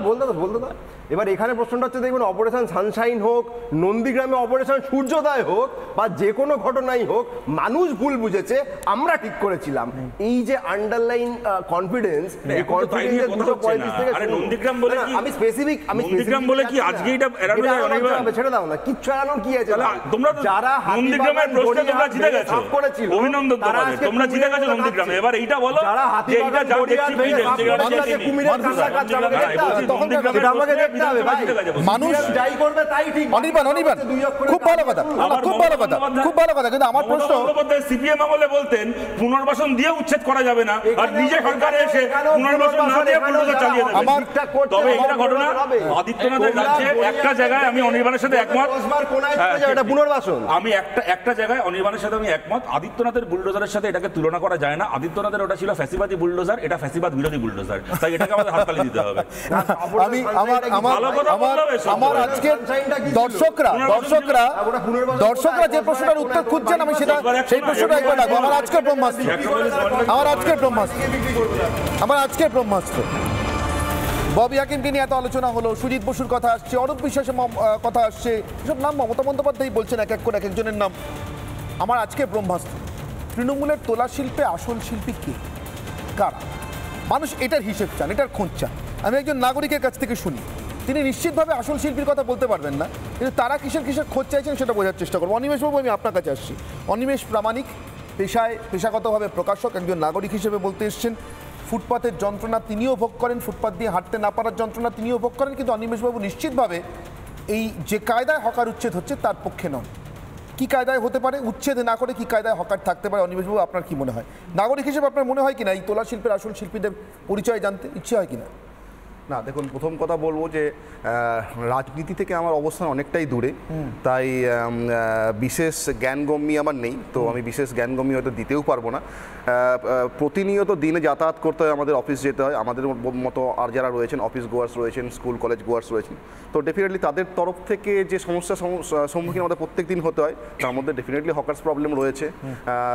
এবার এখানে প্রশ্নটা হচ্ছে, দেখবেন অপারেশন সানশাইন হোক, নন্দীগ্রামে অপারেশন সূর্যোদয় হোক, বা যে কোনো ঘটনাই হোক, মানুষ ভুল বুঝেছে, আমরা ঠিক করেছিলাম। এই যে আন্ডারলাইন কনফিডেন্স, এই কনফিডেন্সের 235 থেকে নন্দীগ্রাম বলে কি, আমি স্পেসিফিক নন্দীগ্রাম বলে কি আজকে এটা এরানো যায় অনেকবার ছেড়ে দাও না, কিচ্ছু এরানোর কি আছে? তোমরা যারা নন্দীগ্রামের প্রশ্নে তোমরা জিতে গেছো, করেছিল অভিনন্দন তোমাদের, তোমরা জিতে গেছো নন্দীগ্রামে। এবার এইটা বলো যে এটা যা দেখছি কি বাংলাদেশে কুমিরের কাঁচা কাঁচা আমাকে দেখতে হবে ভাই। মানুষ যাই করবে তাই ঠিক। অনির্বাণ, খুব ভালো কথা, খুব ভালো কথা, খুব ভালো কথা। কিন্তু আমার প্রশ্ন, সিপিএম আমলে বলতেন পুনর্বাসন দিয়ে উচ্ছেদ করা যাবে না, আর নিজে সরকারে এসে পুনর্বাসন না দিয়ে বুলডোজার চালিয়ে দেবে। তবে একটা ঘটনা, আদিত্যনাথের রাজ্যে একটা জায়গায় আমি অনির্বাণের সাথে একমত, এটা পুনর্বাসন, আমি একটা জায়গায় অনির্বাণের সাথে আমি একমত, আদিত্যনাথের বুলডোজারের সাথে এটাকে তুলনা করা যায় না। আদিত্যনাথের ওটা ছিল ফ্যাসিবাদী বুলডোজার, এটা ফ্যাসিবাদ বিরোধী বুলডোজার, তাই এটাকে আমাদের হাততালি দিতে হবে। আমার আজকে দর্শকরা যে প্রশ্নটার উত্তর খুঁজছেন, আমি সেই প্রশ্নটা একবার রাখবো। আমার আজকের ব্রহ্মাস্ত্র ববি হাকিমকে নিয়ে এত আলোচনা হলো, সুজিত বসুর কথা আসছে, অরূপ বিশ্বাসের কথা আসছে, এসব নাম মমতা বন্দ্যোপাধ্যায় বলছেন এক এক করে এক একজনের নাম। আমার আজকের ব্রহ্মাস্ত্র, তৃণমূলের তোলা শিল্পে আসল শিল্পী কে, কারা? মানুষ এটার হিসেব চান, এটার খোঁজ চান। আমি একজন নাগরিকের কাছ থেকে শুনি, তিনি নিশ্চিতভাবে আসল শিল্পীর কথা বলতে পারবেন না, কিন্তু তারা কিসের খোঁজ চাইছেন সেটা বোঝার চেষ্টা করবো। অনিমেষবাবু, আমি আপনার কাছে আসছি। অনিমেষ প্রামাণিক পেশাগতভাবে প্রকাশক, একজন নাগরিক হিসেবে বলতে এসছেন ফুটপাতের যন্ত্রণা তিনিও ভোগ করেন, ফুটপাত দিয়ে হাঁটতে না পারার যন্ত্রণা তিনিও ভোগ করেন, কিন্তু অনিমেষবাবু নিশ্চিতভাবে এই যে কায়দায় হকার উচ্ছেদ হচ্ছে তার পক্ষে নন। কি কায়দায় হতে পারে উচ্ছেদ না করে, কি কায়দায় হকার থাকতে পারে? অনিমেষবাবু, আপনার কি মনে হয়, নাগরিক হিসেবে আপনার মনে হয় কিনা এই তোলা শিল্পের আসল শিল্পীদের পরিচয় জানতে ইচ্ছে হয় কিনা? না, দেখুন, প্রথম কথা বলবো যে রাজনীতি থেকে আমার অবস্থান অনেকটাই দূরে, তাই বিশেষ জ্ঞানগম্যি আমার নেই, তো আমি বিশেষ জ্ঞানগম্যি হয়তো দিতেও পারবো না। প্রতিনিয়ত দিনে যাতায়াত করতে হয়, আমাদের অফিস যেতে হয়, আমাদের মতো আর যারা রয়েছেন অফিস গোয়ার্স রয়েছেন, স্কুল কলেজ গোয়ার্স রয়েছেন, তো ডেফিনেটলি তাদের তরফ থেকে যে সমস্যার সম্মুখীন আমাদের প্রত্যেক দিন হতে হয়, তার মধ্যে ডেফিনেটলি হকার্স প্রবলেম রয়েছে।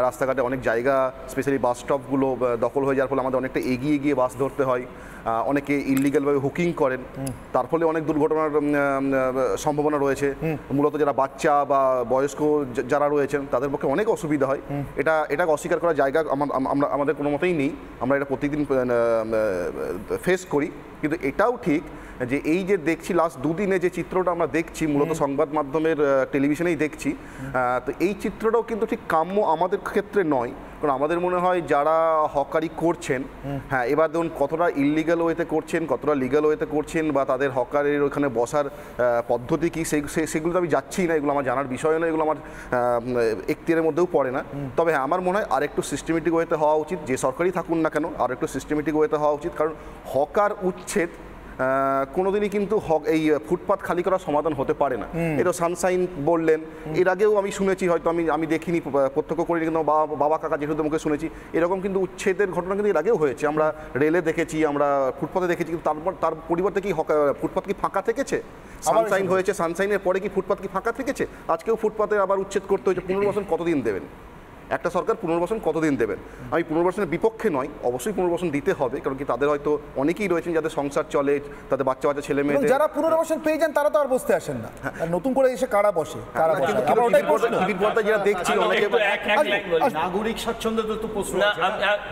রাস্তাঘাটে অনেক জায়গা, স্পেশালি বাস স্টপগুলো দখল হয়ে যাওয়ার ফলে আমাদের অনেকটা এগিয়ে গিয়ে বাস ধরতে হয়। অনেকে ইললিগালভাবে হুকিং করেন, তার ফলে অনেক দুর্ঘটনার সম্ভাবনা রয়েছে। মূলত যারা বাচ্চা বা বয়স্ক যারা রয়েছেন তাদের পক্ষে অনেক অসুবিধা হয়। এটাকে অস্বীকার করার জায়গা আমাদের কোনো মতেই নেই, আমরা এটা প্রতিদিন ফেস করি। কিন্তু এটাও ঠিক যে এই যে দেখছি লাস্ট দুদিনে যে চিত্রটা আমরা দেখছি, মূলত সংবাদ মাধ্যমের টেলিভিশনেই দেখছি, তো এই চিত্রটাও কিন্তু ঠিক কাম্য আমাদের ক্ষেত্রে নয়। কারণ আমাদের মনে হয় যারা হকারি করছেন, হ্যাঁ, এবার ধরুন কতটা ইললিগাল ওয়েতে করছেন, কতটা লিগাল ওয়েতে করছেন, বা তাদের হকারের ওখানে বসার পদ্ধতি কী, সেগুলো তো আমি যাচ্ছি না, এগুলো আমার জানার বিষয় না, এগুলো আমার এখতিয়ারের মধ্যেও পড়ে না। তবে হ্যাঁ, আমার মনে হয় আরেকটু সিস্টেমেটিক ওয়েতে হওয়া উচিত, যে সরকারই থাকুন না কেন আরেকটু সিস্টেমেটিক ওয়েতে হওয়া উচিত। কারণ হকার উচ্ছেদ কোনোদিনই কিন্তু এই ফুটপাত খালি করার সমাধান হতে পারে না। এটা সানশাইন বললেন, এর আগেও আমি শুনেছি, হয়তো আমি দেখিনি, প্রত্যক্ষ করিনি, কিন্তু বাবা কাকা জেঠুদের মুখে শুনেছি এরকম কিন্তু উচ্ছেদের ঘটনা কিন্তু এর আগেও হয়েছে। আমরা রেলে দেখেছি, আমরা ফুটপাতে দেখেছি, কিন্তু তার পরিবর্তে কি ফুটপাত কি ফাঁকা থেকেছে? সানশাইন হয়েছে, সানশাইনের পরে কি ফুটপাত কি ফাঁকা থেকেছে? আজকেও ফুটপাতে আবার উচ্ছেদ করতে হয়েছে। পুনর্বাসন কতদিন দেবেন একটা সরকার? পুনর্বাসন কতদিন দেবেন? আমি পুনর্বাসনের বিপক্ষে নয়, অবশ্যই পুনর্বাসন দিতে হবে, কারণ কি তাদের হয়তো অনেকেই রয়েছেন যাদের সংসার চলে, তাদের বাচ্চা বাচ্চা ছেলে মেয়ে, যারা পুনর্বাসন পেয়ে যান তারা তো আর বসতে আসেন না, নতুন করে এসে কারা বসে। দেখছি নাগরিক স্বাচ্ছন্দ্য তো প্রশ্ন,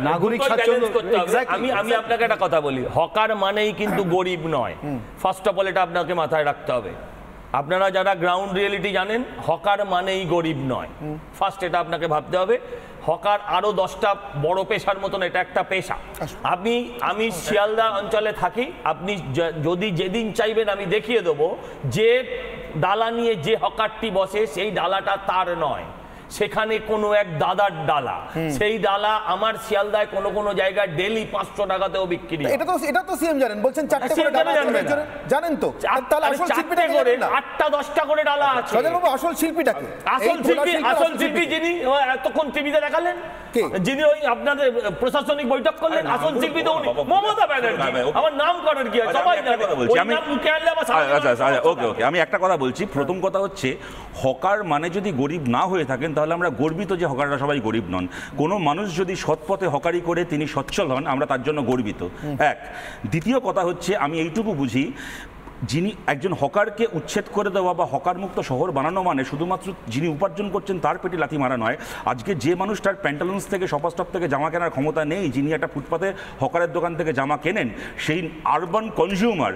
নাগরিক স্বাচ্ছন্দ্য। আমি আপনাকে একটা কথা বলি, হকার মানেই কিন্তু গরিব নয়। ফার্স্ট অফ অল এটা আপনাকে মাথায় রাখতে হবে। আপনারা যারা গ্রাউন্ড রিয়েলিটি জানেন, হকার মানেই গরিব নয়, ফার্স্ট এটা আপনাকে ভাবতে হবে। হকার আরো 10টা বড় পেশার মতন এটা একটা পেশা। আমি শিয়ালদা অঞ্চলে থাকি, আপনি যদি যেদিন চাইবেন আমি দেখিয়ে দেবো যে ডালা নিয়ে যে হকারটি বসে সেই ডালাটা তার নয়, সেখানে কোনো এক দাদার ডালা। সেই ডালা আমার শিয়ালদায় কোনো জায়গায় ডেলি 500 টাকাতেও বিক্রি। এটা তো সিএম জানেন, বলছেন 4টে করে ডালা জানেন তো, তাহলে আসল শিল্পীটা করে 8টা 10টা করে ডালা আছে। বাবু আসল শিল্পীটাকে, আসল শিল্পী যিনি এতক্ষণ টিভিতে দেখালেন, যিনি ওই আপনাদের প্রশাসনিক বৈঠক করলেন, আসল শিল্পী তো উনি, মমতা ব্যানার্জি। আমার নাম করার কি আছে, সবাই জানে। ওই নাম মুখে আনলে আমার ওকে, আমি একটা কথা বলছি। প্রথম কথা হচ্ছে, হকার মানে যদি গরিব না হয়ে থাকেন তাহলে আমরা গর্বিত যে হকাররা সবাই গরিব নন। কোনো মানুষ যদি সৎপথে হকারি করে তিনি সচ্ছল হন, আমরা তার জন্য গর্বিত। এক। দ্বিতীয় কথা হচ্ছে, আমি এইটুকু বুঝি, যিনি একজন হকারকে উচ্ছেদ করে দেওয়া বা হকার মুক্ত শহর বানানো মানে শুধুমাত্র যিনি উপার্জন করছেন তার পেটে লাথি মারা নয়। আজকে যে মানুষটার প্যান্টালুন্স থেকে শপাস্টপ থেকে জামা কেনার ক্ষমতা নেই, যিনি একটা ফুটপাতে হকারের দোকান থেকে জামা কেনেন, সেই আরবান কনজিউমার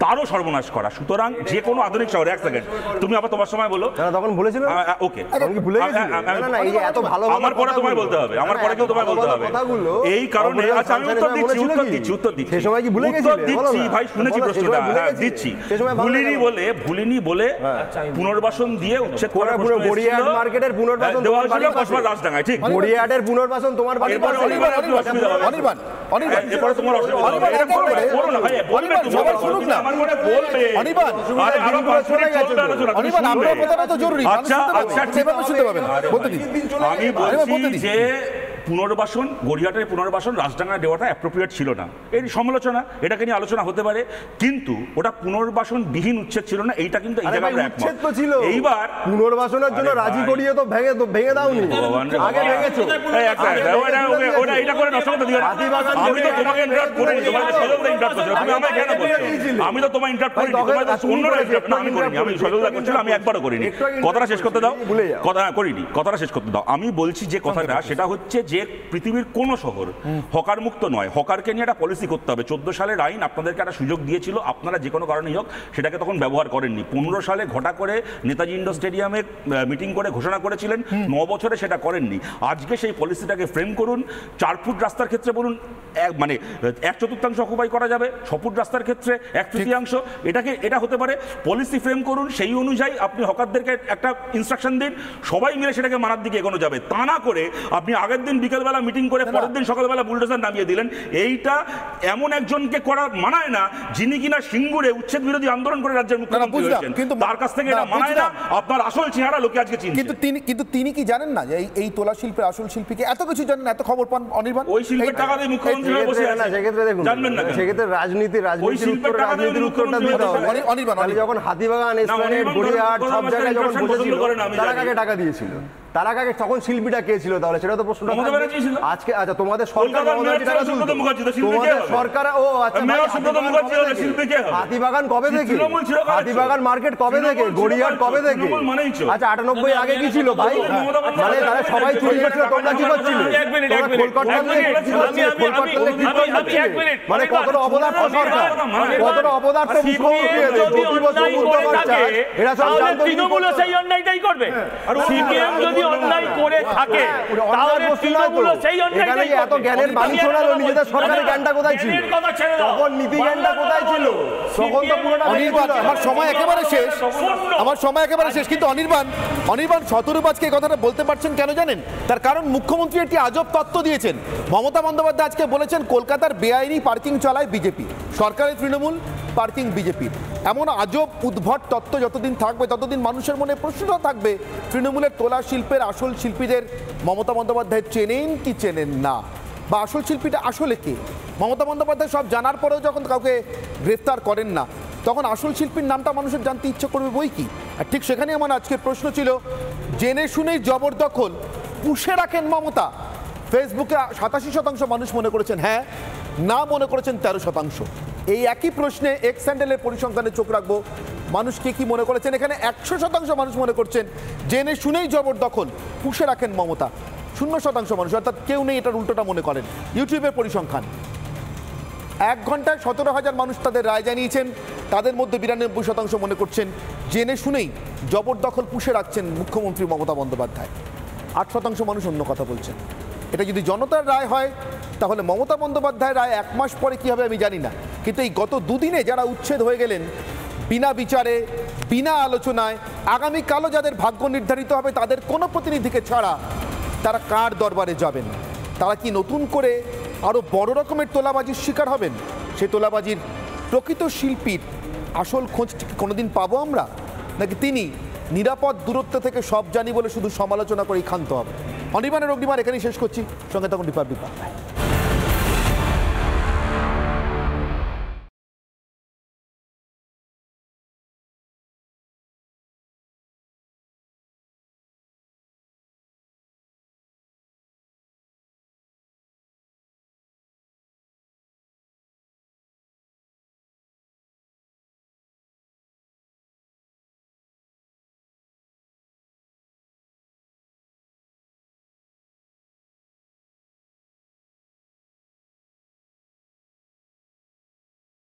তারও সর্বনাশ করা। সুতরাং যে কোনো আধুনিক শহরে, এক সেকেন্ড, তুমি আবার তোমার সময় বলো, তখন বলেছিল ওকে, আমার পরে তোমায় বলতে হবে, আমার পরে কেউ তোমায় বলতে হবে এই কারণে। আচ্ছা, আমি উত্তর দিচ্ছি ভাই, শুনেছি প্রশ্নটা, দিচ্ছি। ভুলিনি বলে পুনর্বাসন দিয়ে উচ্ছেদ করার গড়িয়াহাট মার্কেটের পুনর্বাসন দেওয়া হয়েছিল কসবা রাজডাঙ্গায়, ঠিক? গড়িয়াহাটের পুনর্বাসন তোমার বাড়ি। এরপরে তোমার আমি বলছি যে পুনর্বাসন, গড়িয়াহাটের পুনর্বাসন রাজডাঙ্গায় দেওয়াটা অ্যাপ্রোপ্রিয়েট ছিল না, এই সমালোচনা, এটাকে নিয়ে আলোচনা হতে পারে, কিন্তু ওটা পুনর্বাসন বিহীন উচ্ছেদ ছিল না, এইটা কিন্তু এই জায়গায় উচ্ছেদ তো ছিল। এইবার পুনর্বাসনের জন্য রাজি করিয়ে তো ভেঙে দাওনি, আগে ভেঙেছো। ওটা এটা করে নষ্ট করতে দিও না। আমি তো তোমাকে ইন্টারাপ্ট করিনি, তোমাকে সজলদা ইন্টারাপ্ট করেছিল, তুমি আমায় কেন বলছো? আমি তো তোমায় ইন্টারাপ্ট করিনি, তোমায় অন্যরা ইন্টারাপ্ট, না আমি করিনি, আমি সজলদা করছিল, আমি একবারও করিনি। কথাটা শেষ করতে দাও, কথা করিনি, কথাটা শেষ করতে দাও। আমি বলছি যে কথাটা, সেটা হচ্ছে যে যে পৃথিবীর কোনো শহর হকার মুক্ত নয়, হকারকে নিয়ে একটা পলিসি করতে হবে। 14 সালের আইন আপনাদেরকে একটা সুযোগ দিয়েছিল, আপনারা যে কোনো কারণেই হোক সেটাকে তখন ব্যবহার করেননি। 15 সালে ঘটা করে নেতাজি ইন্ডোর স্টেডিয়ামে মিটিং করে ঘোষণা করেছিলেন, 9 বছরে সেটা করেননি। আজকে সেই পলিসিটাকে ফ্রেম করুন। 4 ফুট রাস্তার ক্ষেত্রে বলুন মানে 1/4 অকুপাই করা যাবে, 6 ফুট রাস্তার ক্ষেত্রে 1/3, এটা হতে পারে। পলিসি ফ্রেম করুন, সেই অনুযায়ী আপনি হকারদেরকে একটা ইনস্ট্রাকশন দিন, সবাই মিলে সেটাকে মানার দিকে এগোনো যাবে। তা না করে আপনি আগের দিন বিকেলবেলা মিটিং করে পরের দিন সকালবেলা বুলডোজার নামিয়ে দিলেন। এইটা এমন একজনকে করা মানায় না যিনি কিনা সিঙ্গুরে উচ্ছেদ বিরোধী আন্দোলন করে রাজ্যের মুখ্যমন্ত্রী হয়েছেন, কিন্তু তার কাছ থেকে এটা মানায় না। আপনার আসল চেহারা লোকে আজকে চিনছে। কিন্তু তিনি কি জানেন না যে এই তোলা শিল্পের আসল শিল্পীকে? এত কিছু জানেন, এত খবর পান অনির্বাণ? ওই শিল্পের টাকা দিয়ে মুখ্যমন্ত্রী হয়ে বসে আছে, সেক্ষেত্রে দেখুন, জানবেন না সেক্ষেত্রে রাজনীতির উত্তরটা দিতে হবে। অনির্বাণ যখন হাতিবাগান, এসপ্ল্যানেড, গড়িয়াহাট সব জায়গায় যখন বসেছিল তারা কাকে টাকা দিয়েছিল? তারা কাকে, তখন শিল্পীটা কে ছিল তাহলে? সেটা তো প্রশ্নটা আজকে। আচ্ছা, তোমাদের সরকার, তোমাদের সরকার, ও আচ্ছা, হাতিবাগান কবে থেকে? হাতিবাগান মার্কেট কবে থেকে? গড়িয়াহাট কবে থেকে? আচ্ছা, 98 আগে কি ছিল ভাই? মানে তারা সবাই চুরি করছিল, তোমরা কি করছিলে? মানে কতটা অপদার্থ সরকার, কতটা অপদার্থ মুখ্যমন্ত্রী, এরা সব তৃণমূলও সেই অন্যায়টাই করবে। সিপিএম যদি অন্যায় করে থাকে তাহলে তৃণমূলও সেই অন্যায়টাই করবে। এত জ্ঞানের বাণী শোনালো, নিজেদের সরকারের জ্ঞানটা কোথায় ছিল? তখন নীতি জ্ঞানটা কোথায় ছিল? তখন তো পুরোটা। অনির্বাণ, আমার সময় একেবারে শেষ, কিন্তু অনির্বাণ শতরূপাজকে এই কথাটা বলতে পারছেন কেন জানেন? তার কারণ মুখ্যমন্ত্রী একটি আজব তত্ত্ব দিয়েছেন। মমতা বন্দ্যোপাধ্যায় আজকে বলেছেন কলকাতার বেআইনি পার্কিং চালায় বিজেপি, সরকারের তৃণমূল, পার্কিং বিজেপির। এমন আজব উদ্ভট তত্ত্ব যতদিন থাকবে ততদিন মানুষের মনে প্রশ্ন থাকবে তৃণমূলের তোলা শিল্পের আসল শিল্পীদের মমতা বন্দ্যোপাধ্যায় চেনেন কি চেনেন না, বা আসল শিল্পীটা আসলে কে? মমতা বন্দ্যোপাধ্যায় সব জানার পরেও যখন কাউকে গ্রেফতার করেন না, তখন আসল শিল্পীর নামটা মানুষের জানতে ইচ্ছে করবে বই কি। আর ঠিক সেখানে আমার আজকের প্রশ্ন ছিল, জেনে শুনেই জবরদখল পুষে রাখেন মমতা। ফেসবুকে 87% মানুষ মনে করেছেন হ্যাঁ, না মনে করেছেন 13%। এই একই প্রশ্নে এক্স স্যান্ডেলের পরিসংখ্যানে চোখ রাখবো, মানুষ কি মনে করেছেন। এখানে 100% মানুষ মনে করছেন জেনে শুনেই জবরদখল পুষে রাখেন মমতা, 0% মানুষ, অর্থাৎ কেউ নেই এটার উল্টোটা মনে করেন। ইউটিউবের পরিসংখ্যান, 1 ঘন্টায় 17,000 মানুষ তাদের রায় জানিয়েছেন, তাদের মধ্যে 92% মনে করছেন জেনে শুনেই জবরদখল পুষে রাখছেন মুখ্যমন্ত্রী মমতা বন্দ্যোপাধ্যায়। 8% মানুষ অন্য কথা বলছেন। এটা যদি জনতার রায় হয় তাহলে মমতা বন্দ্যোপাধ্যায়ের রায় 1 মাস পরে কী হবে আমি জানি না, কিন্তু এই গত 2 দিনে যারা উচ্ছেদ হয়ে গেলেন বিনা বিচারে, বিনা আলোচনায়, আগামীকালও যাদের ভাগ্য নির্ধারিত হবে তাদের কোনো প্রতিনিধিকে ছাড়া তারা কার দরবারে যাবেন? তারা কি নতুন করে আরও বড় রকমের তোলাবাজির শিকার হবেন? সেই তোলাবাজির প্রকৃত শিল্পীর আসল খোঁজ কোনোদিন পাবো আমরা, নাকি তিনি নিরাপদ দূরত্ব থেকে সব জানি বলে শুধু সমালোচনা করেই ক্ষান্ত হবে? অনির্বাণের অগ্নিবাণ এখানেই শেষ করছি, সঙ্গে তখন রিপাবলিক বাংলায়।